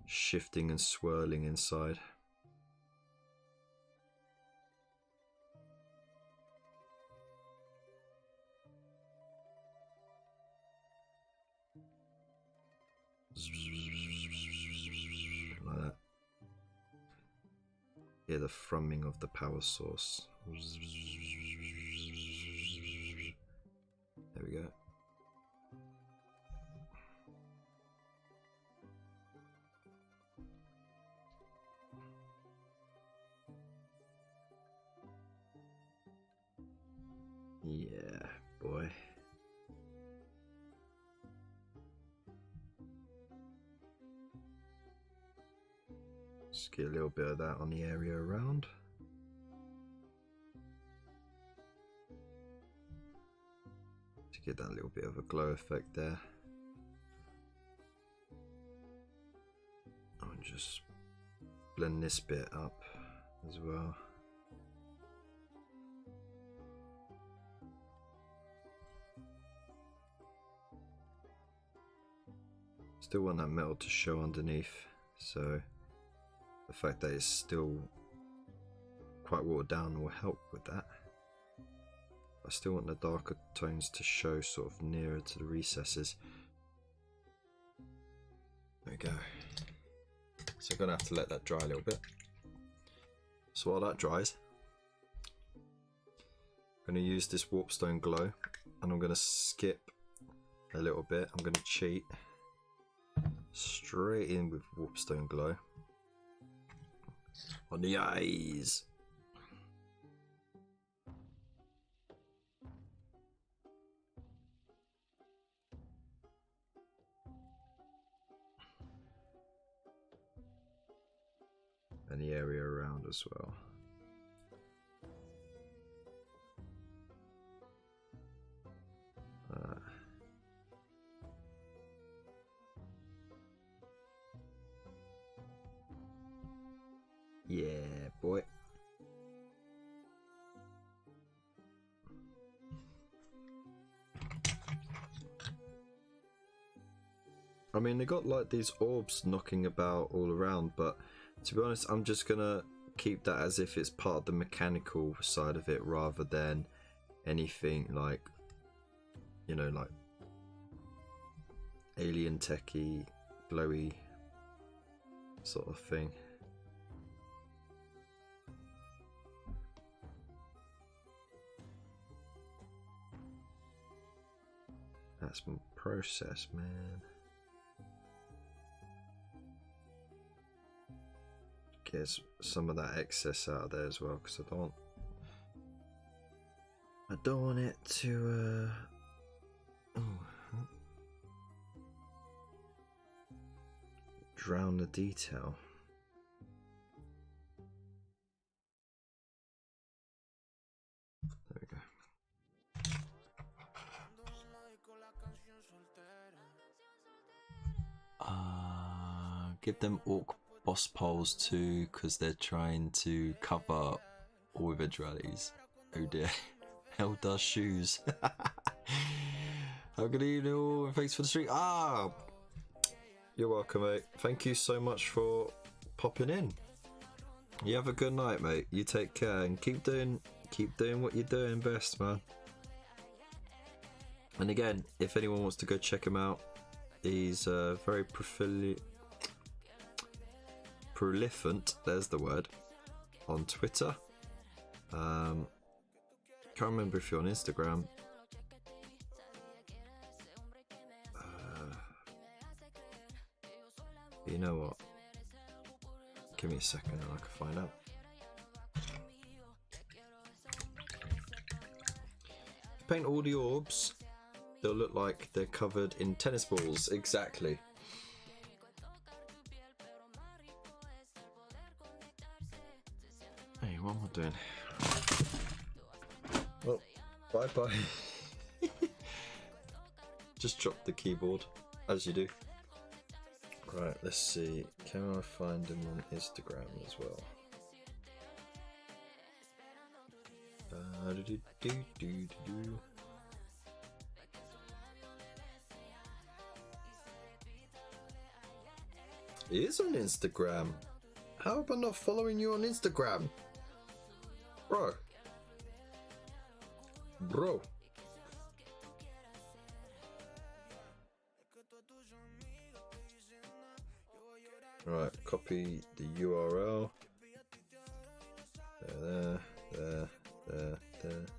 shifting and swirling inside. Like that. Yeah, the thrumming of the power source. There we go. Yeah, boy. Just get a little bit of that on the area around. To get that little bit of a glow effect there. I'll just blend this bit up as well. Still want that metal to show underneath, so the fact that it's still quite watered down will help with that. I still want the darker tones to show sort of nearer to the recesses. There we go. So I'm going to have to let that dry a little bit. So while that dries, I'm going to use this Warpstone Glow and I'm going to skip a little bit. I'm going to cheat straight in with Warpstone Glow on the eyes. And the area around as well. Yeah, boy. I mean, they got like these orbs knocking about all around, but to be honest, I'm just gonna keep that as if it's part of the mechanical side of it rather than anything like, you know, like alien techy, glowy sort of thing. That's been processed, man. Get some of that excess out of there as well, because I don't want it to drown the detail. There we go. Give them orc boss poles too, because they're trying to cover all eventualities. Oh dear. Hell does shoes. How good evening all, and thanks for the stream. You're welcome, mate. Thank you so much for popping in. You have a good night, mate. You take care and keep doing what you're doing best, man. And again, if anyone wants to go check him out, he's very Prolific, there's the word, on Twitter. Can't remember if you're on Instagram. You know what? Give me a second and I can find out. Paint all the orbs, they'll look like they're covered in tennis balls. Exactly. Hey, what am I doing? Well, bye bye. Just drop the keyboard, as you do. Right, let's see. Can I find him on Instagram as well? He is on Instagram. How am I not following you on Instagram? Bro. Right, copy the URL. There.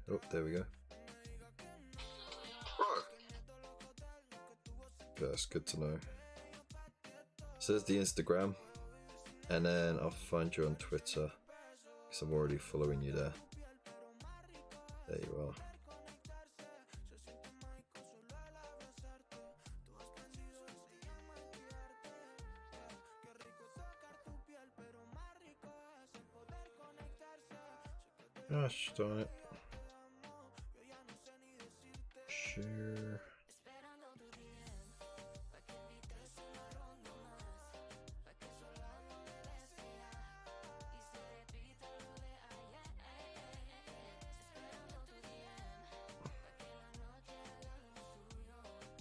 Oh, there we go. That's good to know. So there's the Instagram, and then I'll find you on Twitter because I'm already following you there. There you are. Gosh darn it. Share.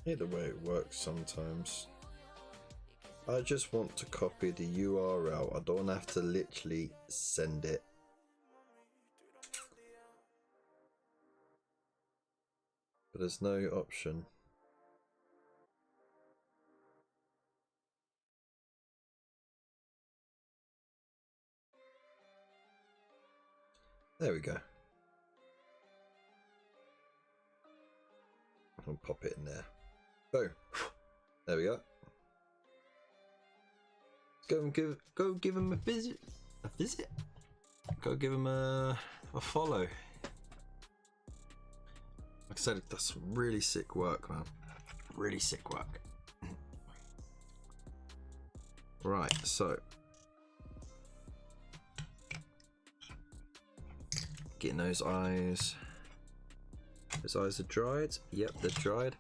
Either way it works sometimes. I just want to copy the URL. I don't have to literally send it. But there's no option. There we go. I'll pop it in there. Boom. There we go. Go give him a visit. A visit? Go give him a follow. Like I said, that's some really sick work, man. Really sick work. Right, so getting those eyes. Those eyes are dried. Yep, they're dried.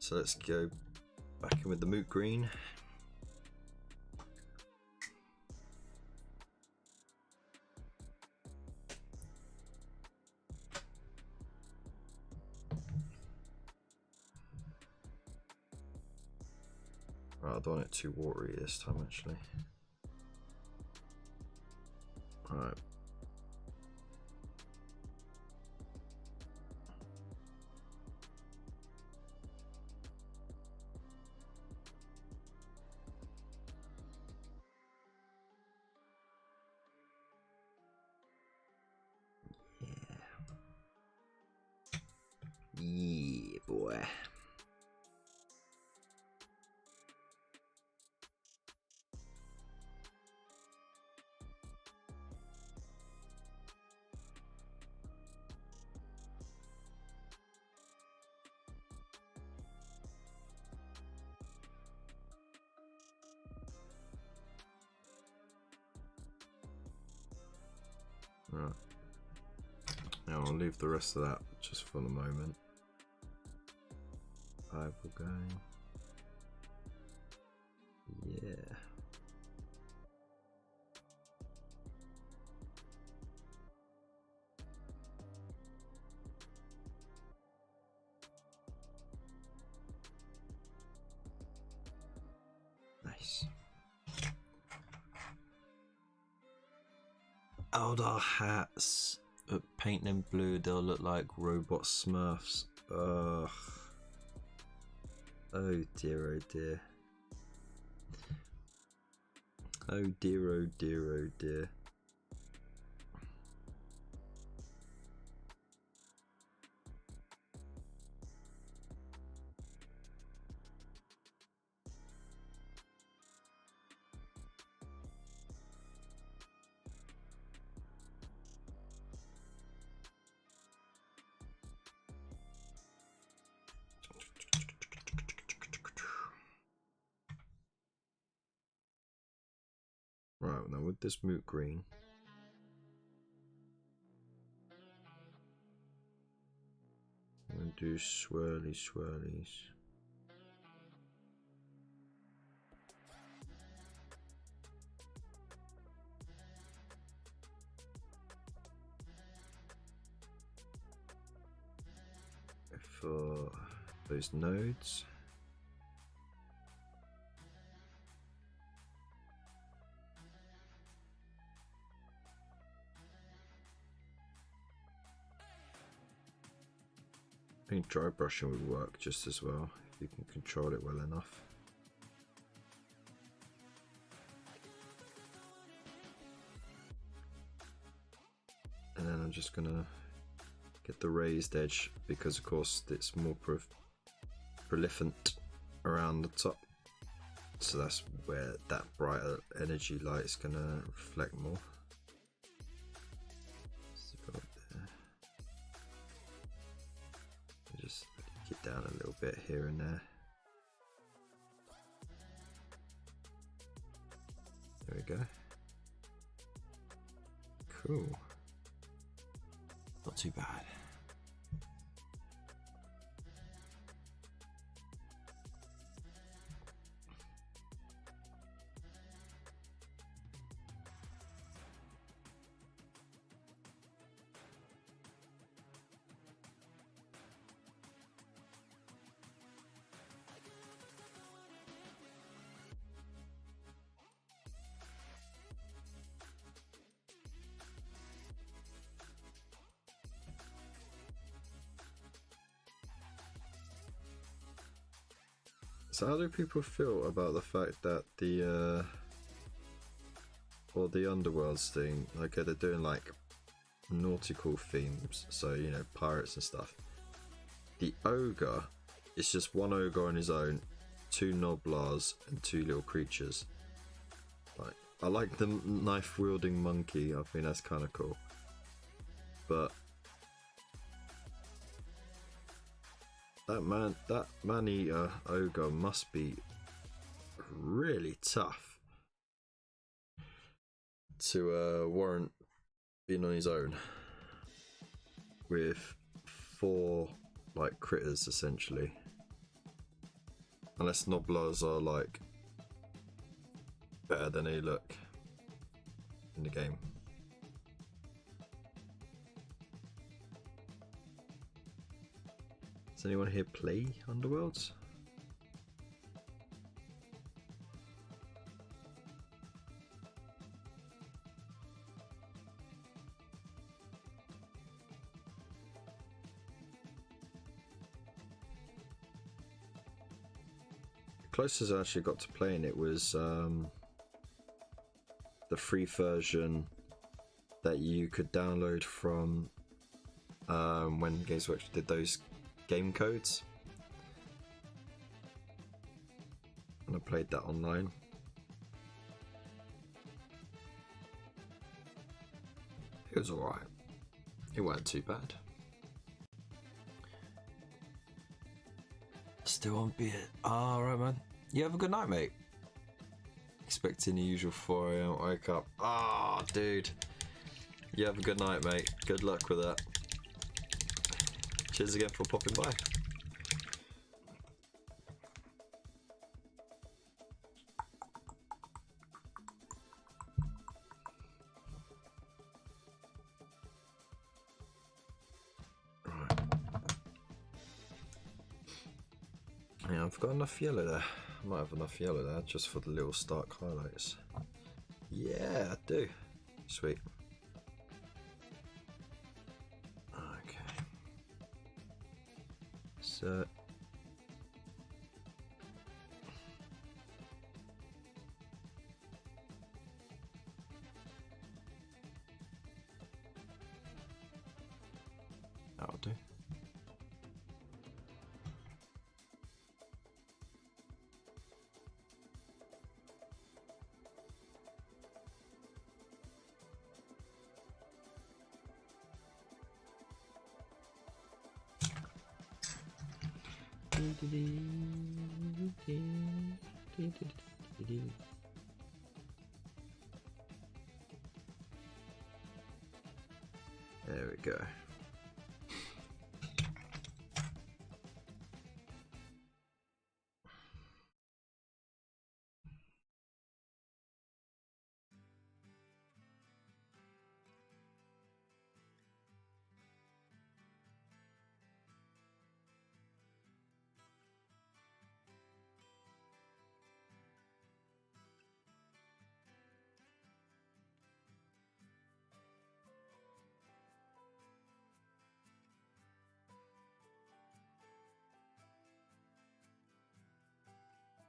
So let's go back in with the moot green. Right, I don't want it too watery this time actually. Right. Yeah, boy. Right. Now I'll leave the rest of that just for the moment. I will go. Yeah. Nice. Eldar hats. Paint them blue, they'll look like robot smurfs. Ugh. Oh dear, oh dear. Oh dear, oh dear, oh dear. Right, now with this moot green, I'm going to do swirly swirlies. For those nodes. I think dry brushing would work just as well if you can control it well enough. And then I'm just gonna get the raised edge because of course it's more prolific around the top, so that's where that brighter energy light is gonna reflect more. Just get down a little bit here and there. There we go. Cool. Not too bad. So how do people feel about the fact that the Underworlds thing, like they're doing like nautical themes, so you know, pirates and stuff. The ogre is just one ogre on his own, 2 noblars and 2 little creatures. Like, I like the knife wielding monkey, I think that's kind of cool. But that man-eater ogre must be really tough to warrant being on his own with 4 like critters essentially, unless noblars are like better than they look in the game. Does anyone here play Underworlds? The closest I actually got to playing it was the free version that you could download from when Games Workshop did those game codes, and I played that online. It was alright. It wasn't too bad. Still on beer. Alright, man. You have a good night, mate. Expecting the usual 4 AM wake up. Ah, dude. You have a good night, mate. Good luck with that. Cheers again for popping by. Right. Yeah, I've got enough yellow there. I might have enough yellow there just for the little stark highlights. Yeah, I do. Sweet. So There we go.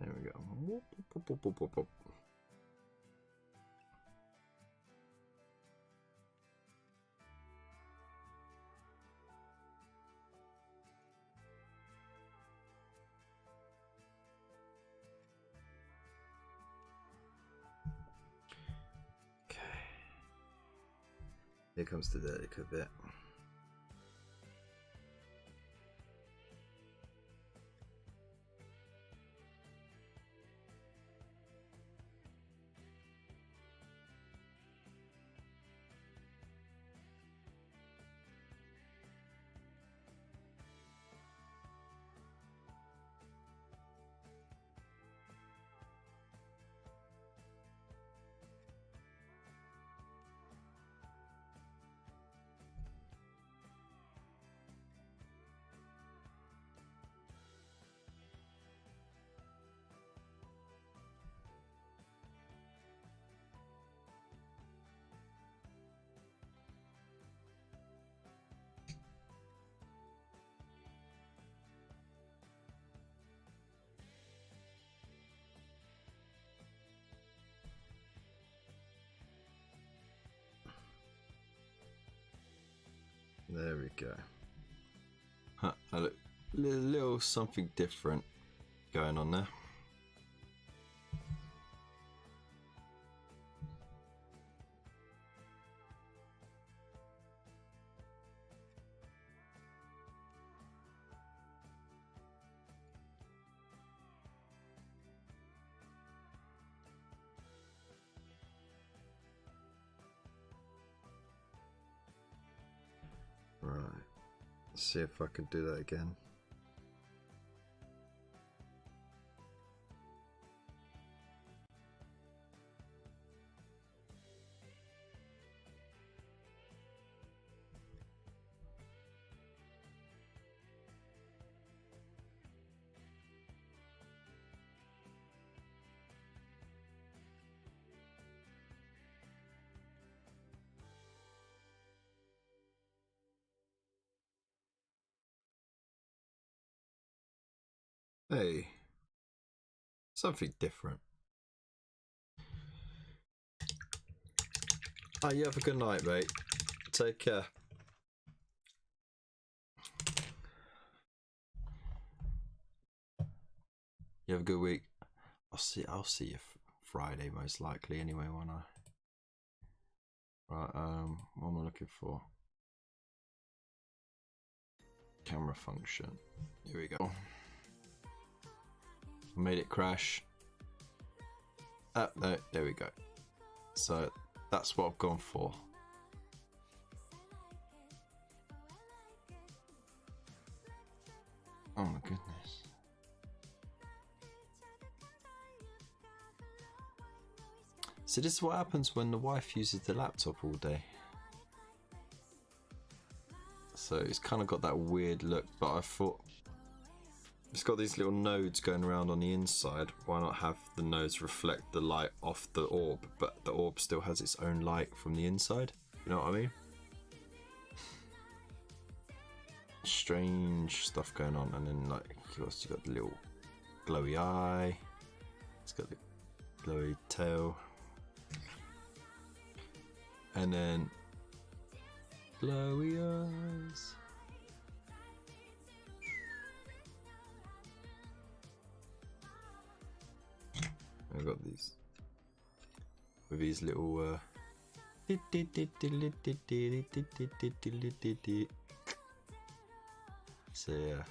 There we go. Whoop, whoop, whoop, whoop, whoop, whoop. Okay. Here comes the delicate bit. There we go. Huh, a little something different going on there. Right, let's see if I can do that again. Hey, something different. Oh, you have a good night, mate. Take care. You have a good week. I'll see you Friday most likely anyway, won't I? Right, what am I looking for? Camera function. Here we go. Made it crash. No, there we go. So that's what I've gone for. Oh my goodness. So this is what happens when the wife uses the laptop all day. So it's kind of got that weird look, but I thought it's got these little nodes going around on the inside. Why not have the nodes reflect the light off the orb, but the orb still has its own light from the inside? You know what I mean? Strange stuff going on, and then like of course you got the little glowy eye. It's got the glowy tail, and then glowy eyes. I've got these with these little so yeah,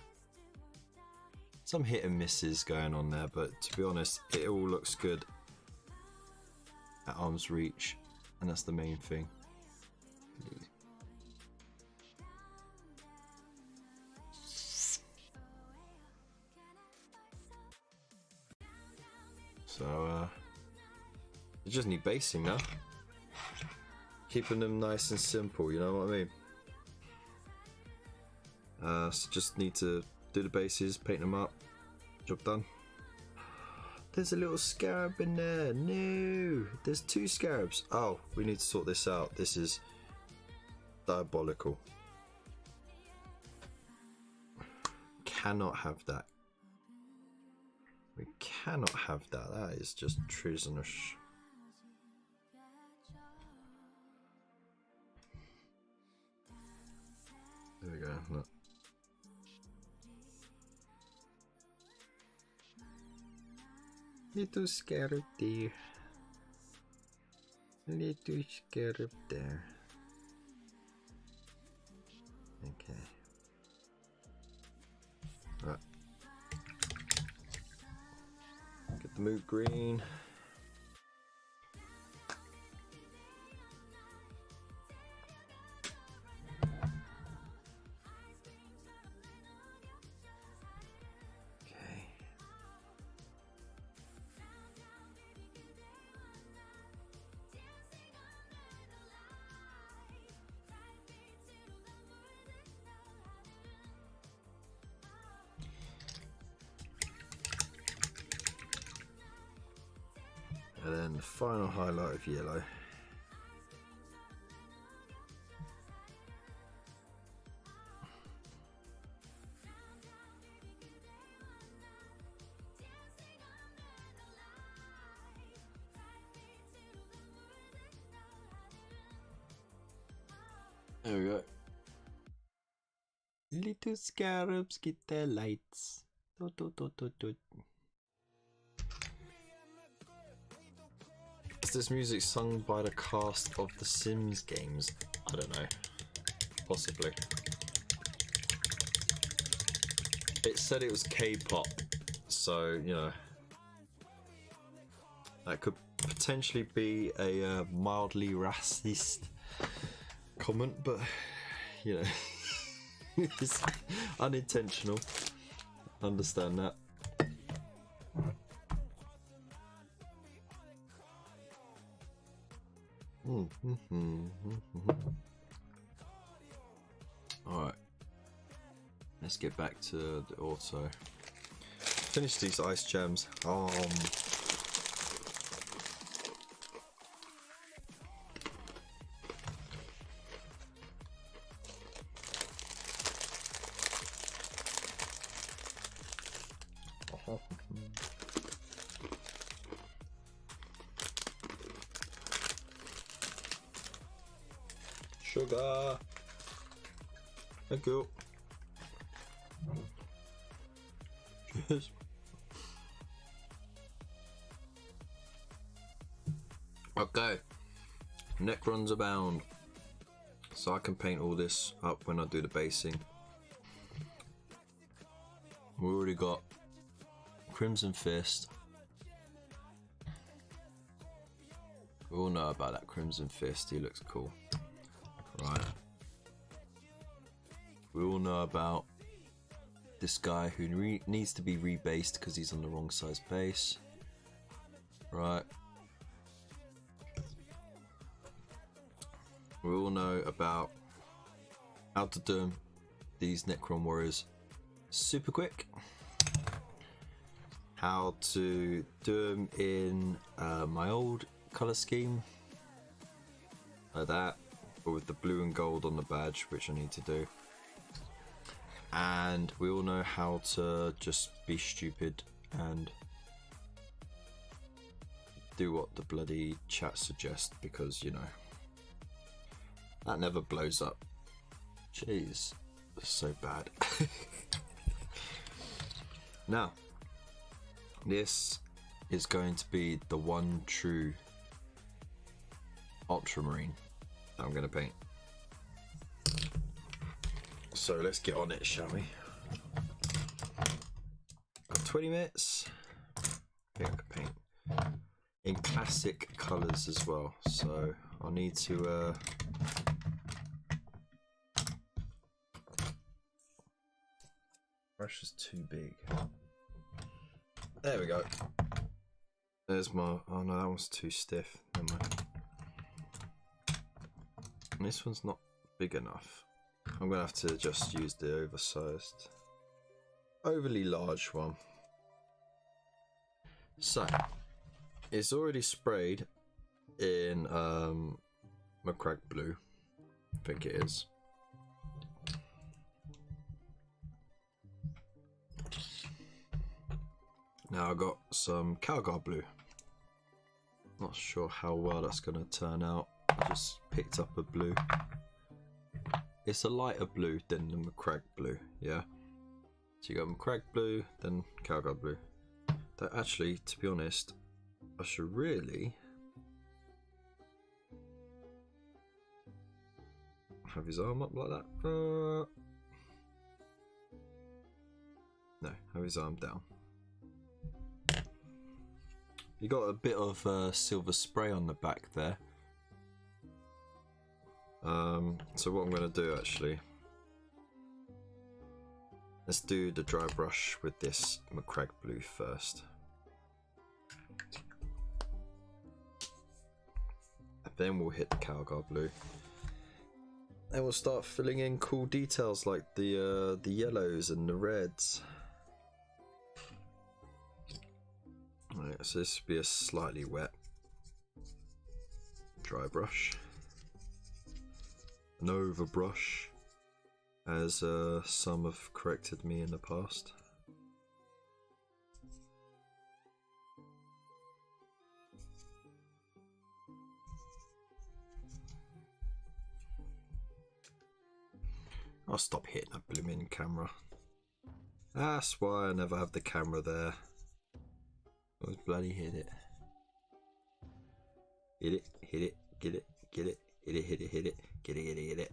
some hit and misses going on there, but to be honest, it all looks good at arm's reach, and that's the main thing. So you just need basing now, keeping them nice and simple, you know what I mean? So just need to do the bases, paint them up, job done. There's a little scarab in there. No, there's 2 scarabs. Oh, we need to sort this out. This is diabolical. Cannot have that. We cannot have that. That is just treasonous. There we go. Look. Little scarab there. Little scarab there. Okay. Right. Get the mood green. And then the final highlight of yellow. There we go. Little scarabs get their lights. Toot, toot, toot, toot, toot. Is this music sung by the cast of the Sims games? I don't know. Possibly. It said it was K-pop, so you know that could potentially be a mildly racist comment, but you know it's unintentional. Understand that. Alright, let's get back to the auto. Finish these ice gems. Sugar. Thank you. Cheers. Okay. Necrons abound. So I can paint all this up when I do the basing. We already got Crimson Fist. We all know about that Crimson Fist. He looks cool. Right. We all know about this guy who needs to be rebased because he's on the wrong size base. Right. We all know about how to do these Necron Warriors super quick. How to do them in my old colour scheme. Like that. With the blue and gold on the badge, which I need to do. And we all know how to just be stupid and do what the bloody chat suggests, because you know that never blows up. Jeez, that's so bad. Now this is going to be the one true ultramarine I'm going to paint. So let's get on it, shall we? 20 minutes. I think I can paint in classic colours as well, so I'll need to brush is too big. There we go. There's my, oh no, that one's too stiff. Never mind. And this one's not big enough. I'm gonna have to just use the oversized, overly large one. So it's already sprayed in McCrag blue, I think it is. Now I got some Calgar blue. Not sure how well that's gonna turn out. I just picked up a blue. It's a lighter blue than the McCrag blue, yeah. So you got McCrag blue, then Calgar blue. That actually, to be honest, I should really have his arm up like that. No, have his arm down. You got a bit of silver spray on the back there. So what I'm going to do actually, let's do the dry brush with this McCrag blue first. And then we'll hit the Calgar blue. And we'll start filling in cool details like the yellows and the reds. Right, so this will be a slightly wet dry brush. An overbrush, as some have corrected me in the past. I'll stop hitting that blooming camera. That's why I never have the camera there. Always bloody hit it. Hit it, hit it, get it, get it, hit it, hit it, hit it, get it, get it, get it.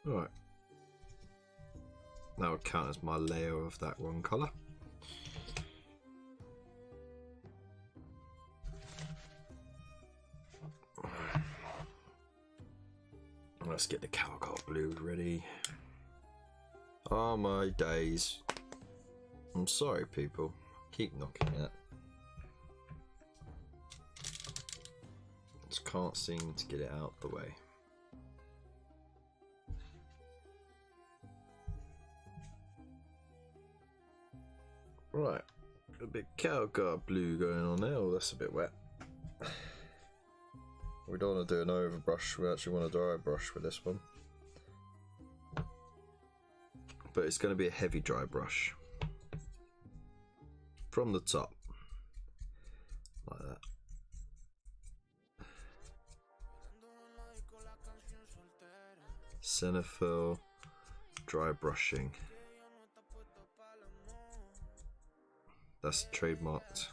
Right, that would count as my layer of that one colour. Let's get the Calgar blue ready. Oh my days. I'm sorry people, keep knocking it. Just can't seem to get it out the way. Right, a bit Calgar blue going on there. Oh, that's a bit wet. We don't want to do an overbrush, we actually want a dry brush with this one. But it's going to be a heavy dry brush. From the top. Like that. Centerfill dry brushing. That's trademarked.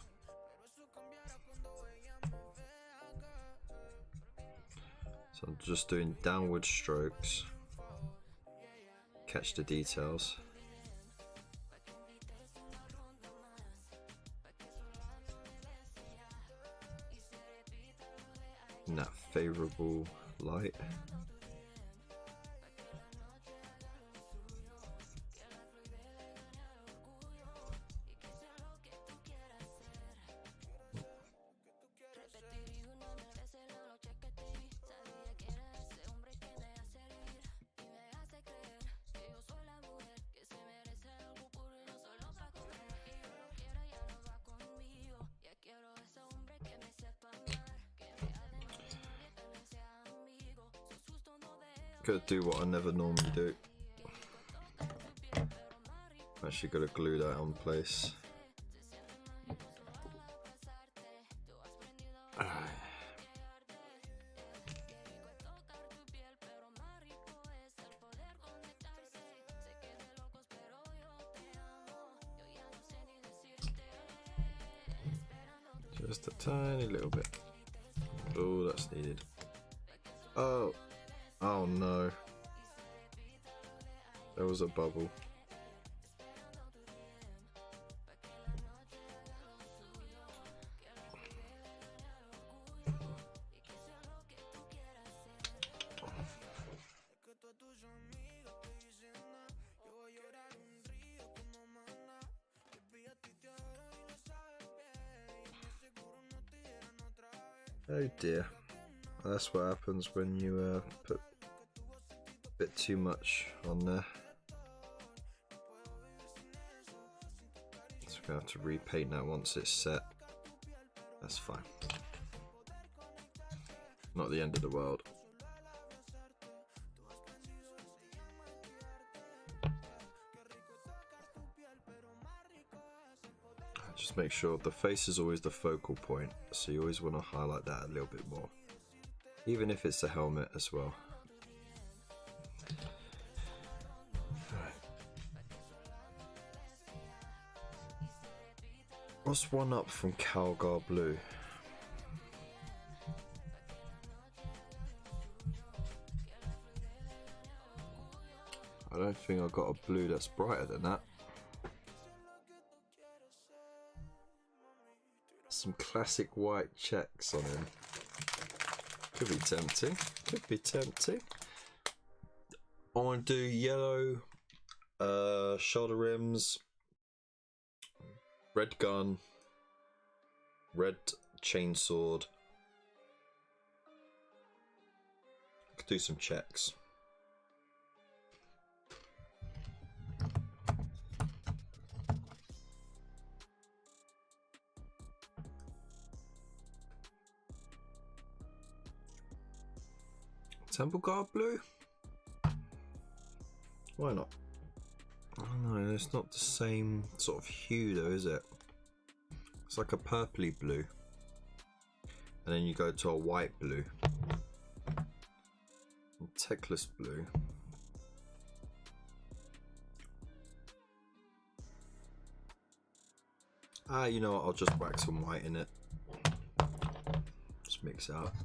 So I'm just doing downward strokes. Catch the details. In that favourable light. Gotta do what I never normally do. I'm actually gotta glue that on place. Just a tiny little bit. Oh, that's needed. Oh, oh no. There was a bubble. Oh dear. That's what happens when you put a bit too much on there. So we have to repaint that once it's set. That's fine. Not the end of the world. Just make sure the face is always the focal point, so you always want to highlight that a little bit more, even if it's the helmet as well. Right. What's one up from Calgar Blue? I don't think I've got a blue that's brighter than that. Some classic white checks on him. Could be tempting. Could be tempting. I want to do yellow shoulder rims, red gun, red chainsword. Could do some checks. Temple Guard blue? Why not? I don't know, it's not the same sort of hue though, is it? It's like a purpley blue. And then you go to a white blue. And Techless blue. Ah, you know what, I'll just whack some white in it. Just mix it up.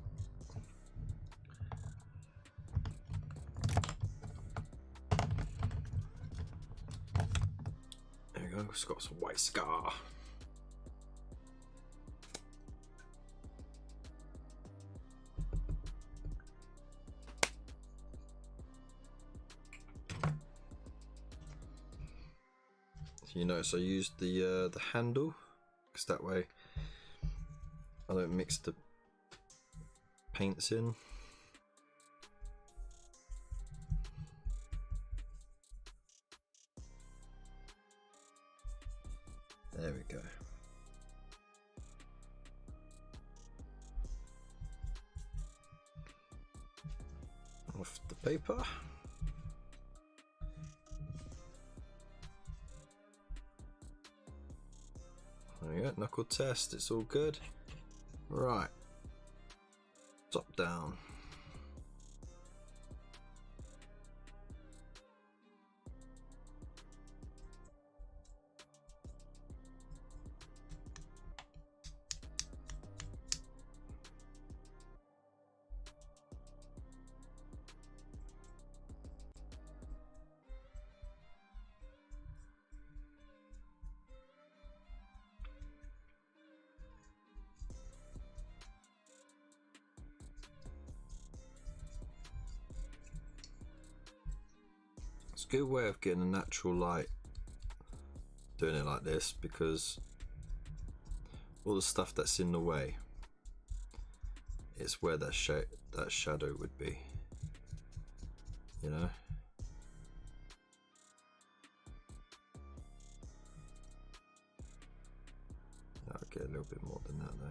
It's got some white scar. You notice I used the handle because that way I don't mix the paints in. There we go. Off the paper. There we go, knuckle test, it's all good. Right. Top down. It's a good way of getting a natural light doing it like this, because all the stuff that's in the way, it's where that shadow would be, you know. I'll get a little bit more than that though.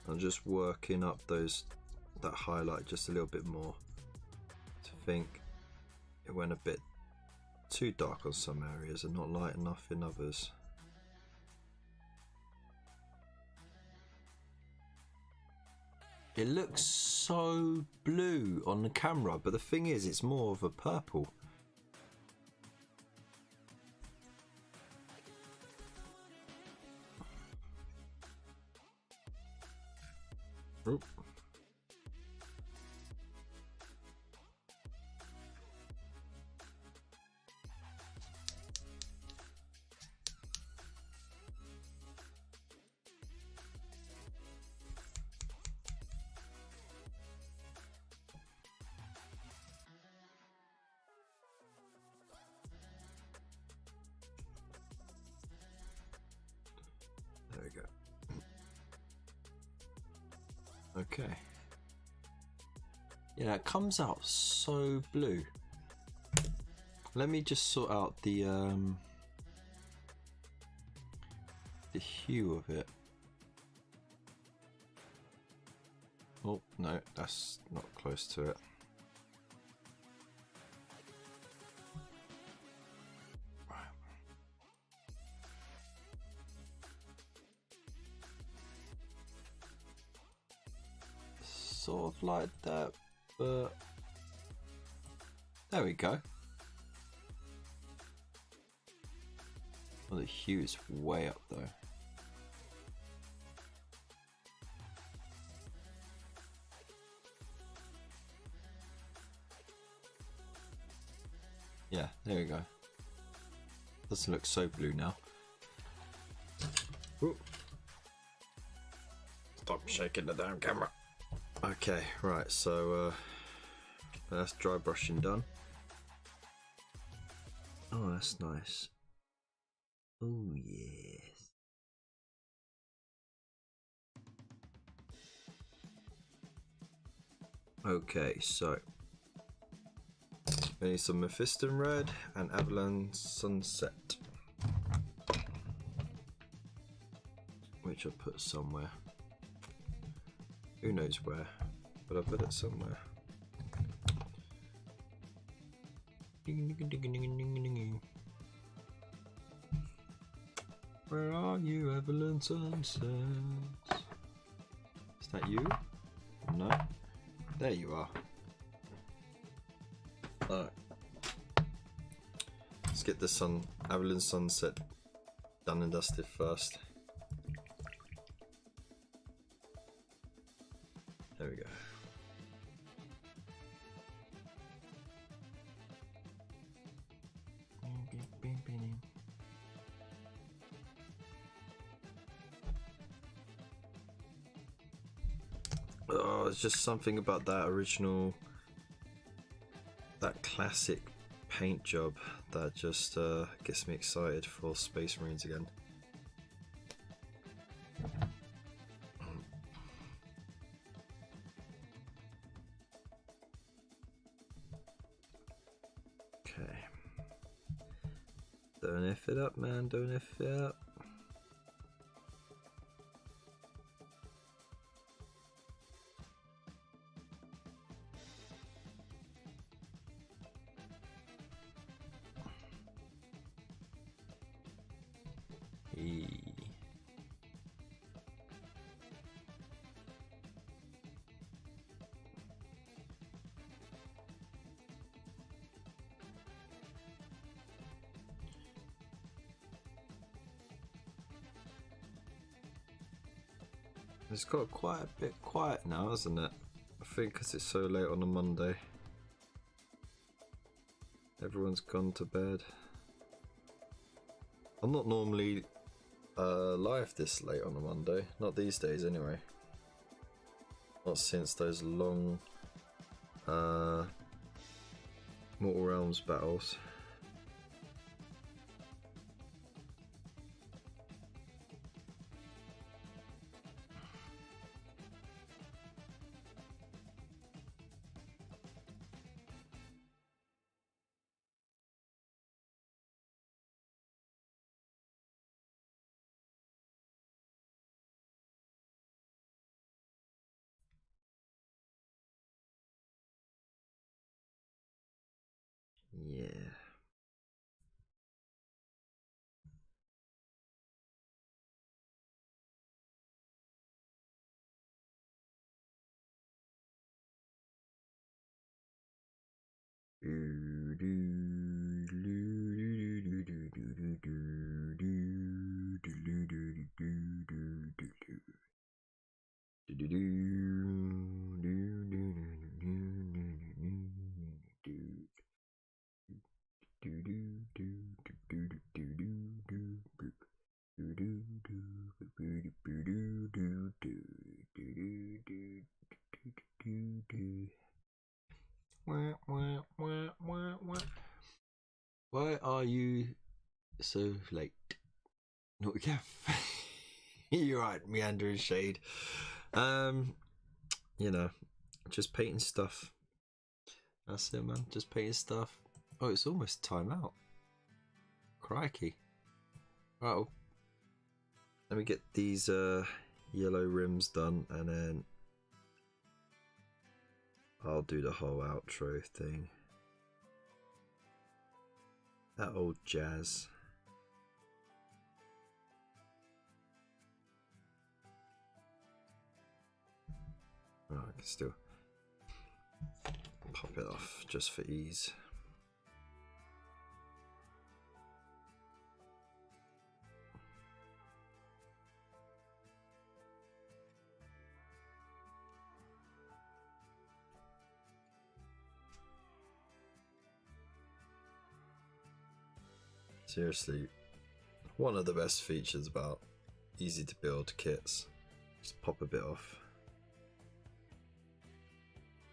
I'm just working up that highlight just a little bit more. I think it went a bit too dark on some areas and not light enough in others. It looks so blue on the camera, but the thing is, it's more of a purple. Oop. There we go. Okay. Yeah, it comes out so blue. Let me just sort out the hue of it. Oh no, that's not close to it. Sort of like that, but there we go. Well, the hue is way up though. Yeah, there we go. Doesn't look so blue now. Ooh. Stop shaking the damn camera. Okay, right, so that's dry brushing done. Oh, that's nice. Oh, yes. Okay, so we need some Mephiston Red and Avalon Sunset, which I'll put somewhere. Who knows where, but I'll put it somewhere. Where are you, Avalon Sunsets? Is that you? No? There you are. Alright. Let's get this Avalon Sunset done and dusted first. There we go. Oh, it's just something about that original, that classic paint job that just gets me excited for Space Marines again. Okay. Don't F it up, man, don't F it up. It's got quite a bit quiet now, hasn't it? I think because it's so late on a Monday. Everyone's gone to bed. I'm not normally live this late on a Monday. Not these days anyway. Not since those long Mortal Realms battles. Why are you so late? Not Kev. You're right, meandering shade. You know, just painting stuff. That's it, man. Just painting stuff. Oh, it's almost time out. Crikey. Right, well, let me get these yellow rims done, and then I'll do the whole outro thing. That old jazz. Oh, I can still pop it off just for ease. Seriously, one of the best features about easy to build kits. Just pop a bit off,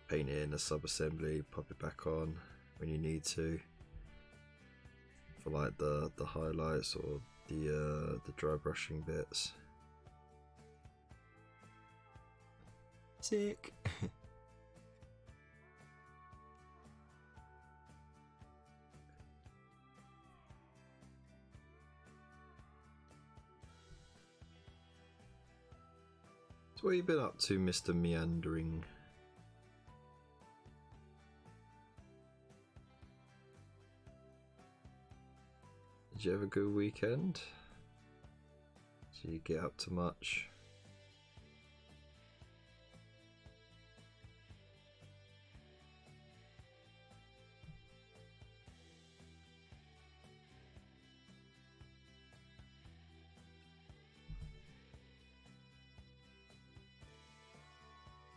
paint it in a sub-assembly, pop it back on when you need to, for like the highlights or the dry brushing bits. Sick. So what have you been up to, Mr. Meandering? Did you have a good weekend? Did you get up to much?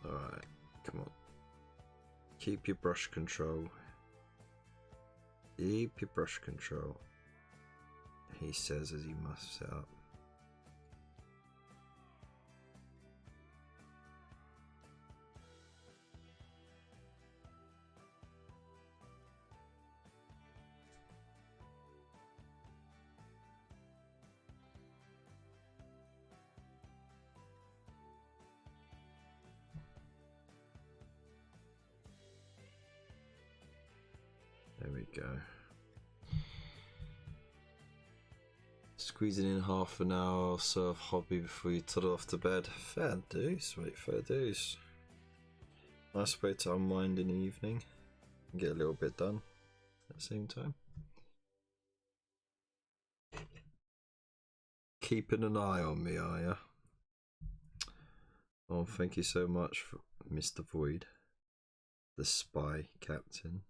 Alright, come on. Keep your brush control. Keep your brush control. He says as he muffs it up. There we go. Squeezing in half an hour or so of hobby before you toddle off to bed. Fair dues, mate, fair dues. Nice way to unwind in the evening and get a little bit done at the same time. Keeping an eye on me, are ya? Oh, thank you so much, for Mr. Void, the spy captain.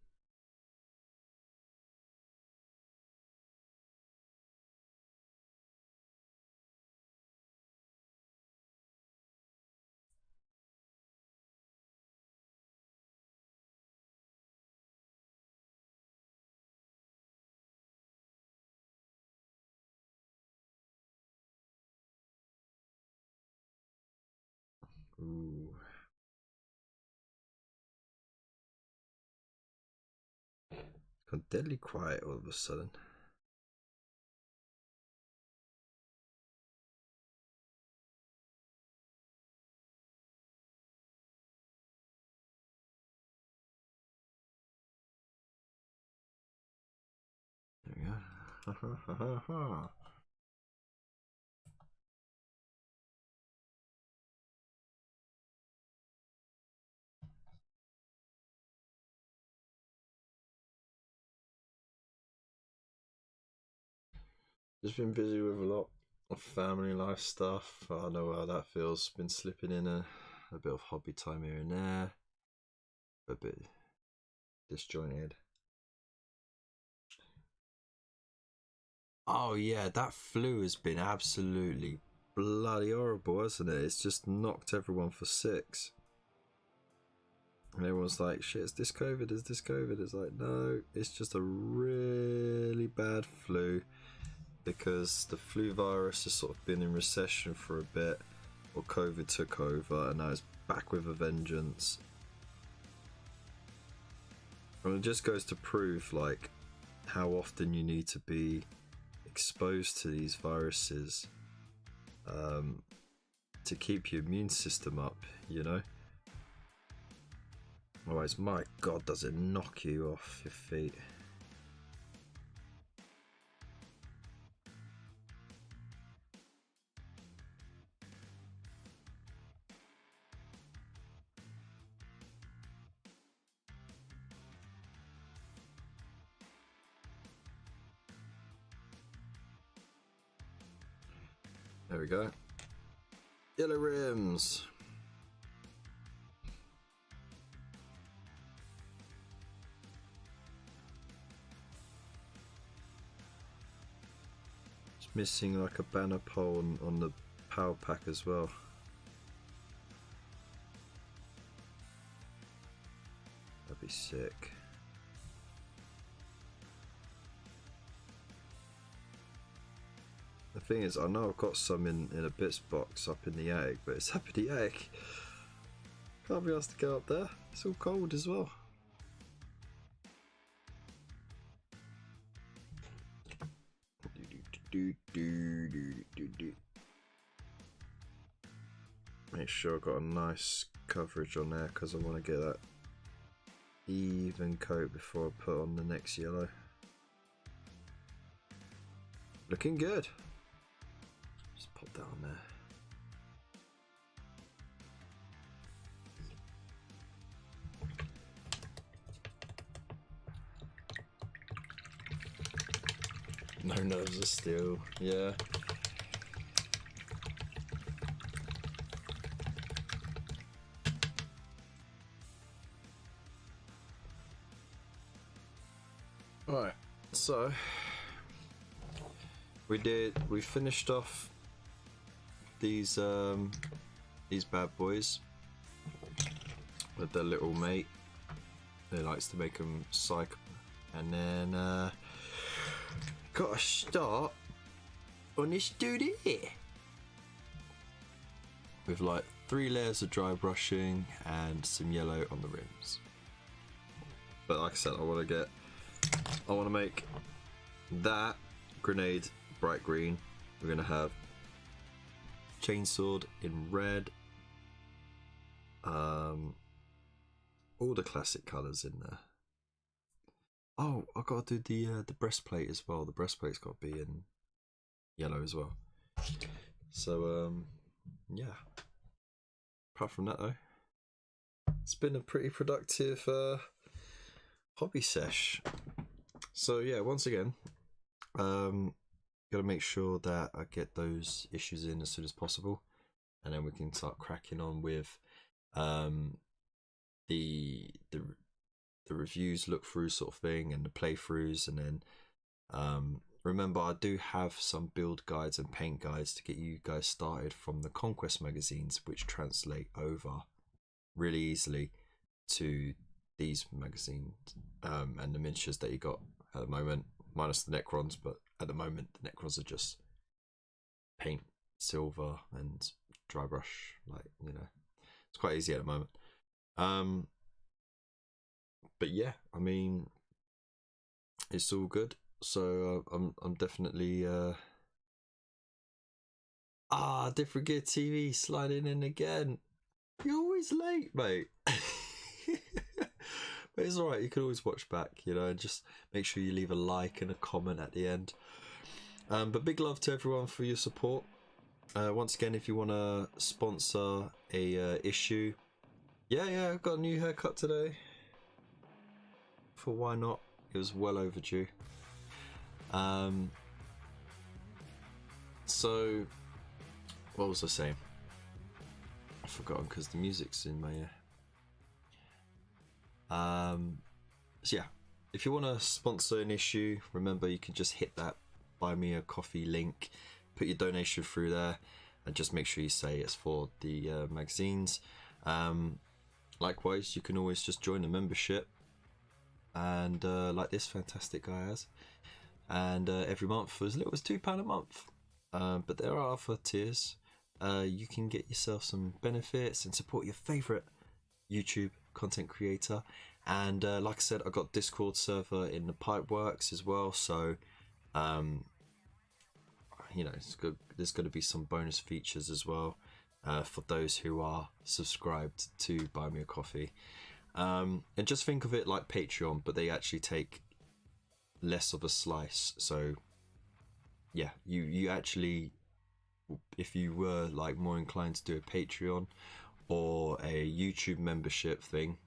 Ooh. It's gone deadly quiet all of a sudden. There we go. Just been busy with a lot of family life stuff. I know how that feels. Been slipping in a bit of hobby time here and there. A bit disjointed. Oh yeah, that flu has been absolutely bloody horrible, hasn't it? It's just knocked everyone for six. And everyone's like, shit, is this COVID? Is this COVID? It's like, no, it's just a really bad flu, because the flu virus has sort of been in recession for a bit, or COVID took over, and now it's back with a vengeance. And it just goes to prove, like, how often you need to be exposed to these viruses to keep your immune system up, you know? Otherwise, my god, does it knock you off your feet. There we go. Yellow rims. It's missing like a banner pole on the power pack as well. That'd be sick. The thing is, I know I've got some in a bits box up in the attic, but it's up in the attic. Can't be asked to go up there. It's all cold as well. Make sure I've got a nice coverage on there, because I want to get that even coat before I put on the next yellow. Looking good. Just pop that on there. No nerves of steel, yeah. Alright, so we finished off these bad boys with their little mate. He likes to make them psych, and then gotta start on this dude here with like 3 layers of dry brushing and some yellow on the rims. But like I said, I want to make that grenade bright green. We're gonna have chainsword in red, all the classic colours in there. Oh, I gotta do the breastplate as well. The breastplate's got to be in yellow as well. So yeah. Apart from that though, it's been a pretty productive hobby sesh. So yeah, once again, gotta make sure that I get those issues in as soon as possible, and then we can start cracking on with the reviews, look through sort of thing, and the playthroughs. And then remember, I do have some build guides and paint guides to get you guys started from the Conquest magazines, which translate over really easily to these magazines, and the miniatures that you got at the moment, minus the Necrons. But at the moment the Necrons are just paint, silver and dry brush, like, you know, it's quite easy at the moment. But yeah, I mean, it's all good. So I'm definitely Different Gear TV sliding in again. You're always late, mate. But it's alright, you can always watch back, you know, and just make sure you leave a like and a comment at the end. But big love to everyone for your support. Once again, if you want to sponsor a issue, yeah, I've got a new haircut today. For why not? It was well overdue. So what was I saying? I've forgotten because the music's in my ear. So yeah, if you want to sponsor an issue, remember you can just hit that buy me a coffee link, put your donation through there, and just make sure you say it's for the magazines. Likewise, you can always just join the membership, and like this fantastic guy has, and every month for as little as £2 a month. But there are other tiers. You can get yourself some benefits and support your favourite YouTube content creator. And like I said, I got Discord server in the pipeworks as well, so you know, there's going to be some bonus features as well for those who are subscribed to Buy Me a Coffee. And just think of it like Patreon, but they actually take less of a slice. So yeah, you actually, if you were like more inclined to do a Patreon or a YouTube membership thing,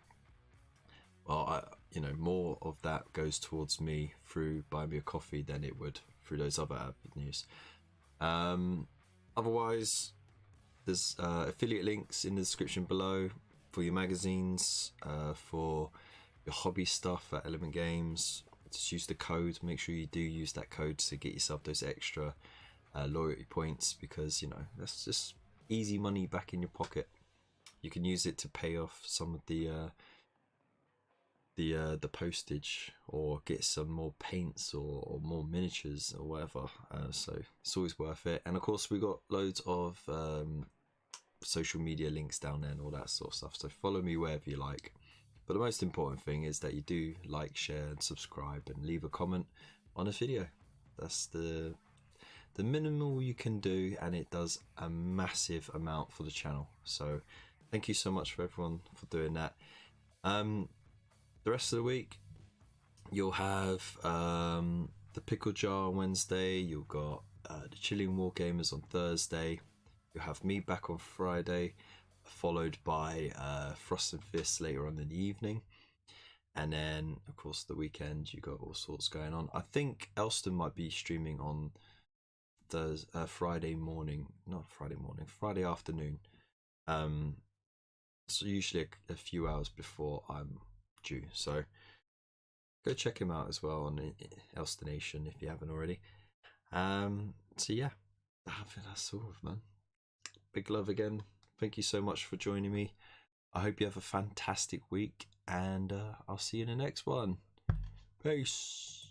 well, you know, more of that goes towards me through Buy Me a Coffee than it would through those other avenues. Otherwise, there's affiliate links in the description below for your magazines, for your hobby stuff at Element Games. Just use the code. Make sure you do use that code to get yourself those extra loyalty points, because you know, that's just easy money back in your pocket. You can use it to pay off some of the postage, or get some more paints or more miniatures or whatever. So it's always worth it. And of course, we got loads of social media links down there and all that sort of stuff. So follow me wherever you like. But the most important thing is that you do like, share, and subscribe, and leave a comment on a video. That's the minimal you can do, and it does a massive amount for the channel. So thank you so much for everyone for doing that. The rest of the week, you'll have the Pickle Jar on Wednesday. You've got the Chilling Wargamers on Thursday. You'll have me back on Friday, followed by Frost and Fist later on in the evening. And then, of course, the weekend, you got all sorts going on. I think Elston might be streaming on Friday morning. Not Friday morning, Friday afternoon. So usually a few hours before I'm due. So go check him out as well on Elstonation if you haven't already. So yeah, I think that's all, man. Big love again. Thank you so much for joining me. I hope you have a fantastic week, and I'll see you in the next one. Peace.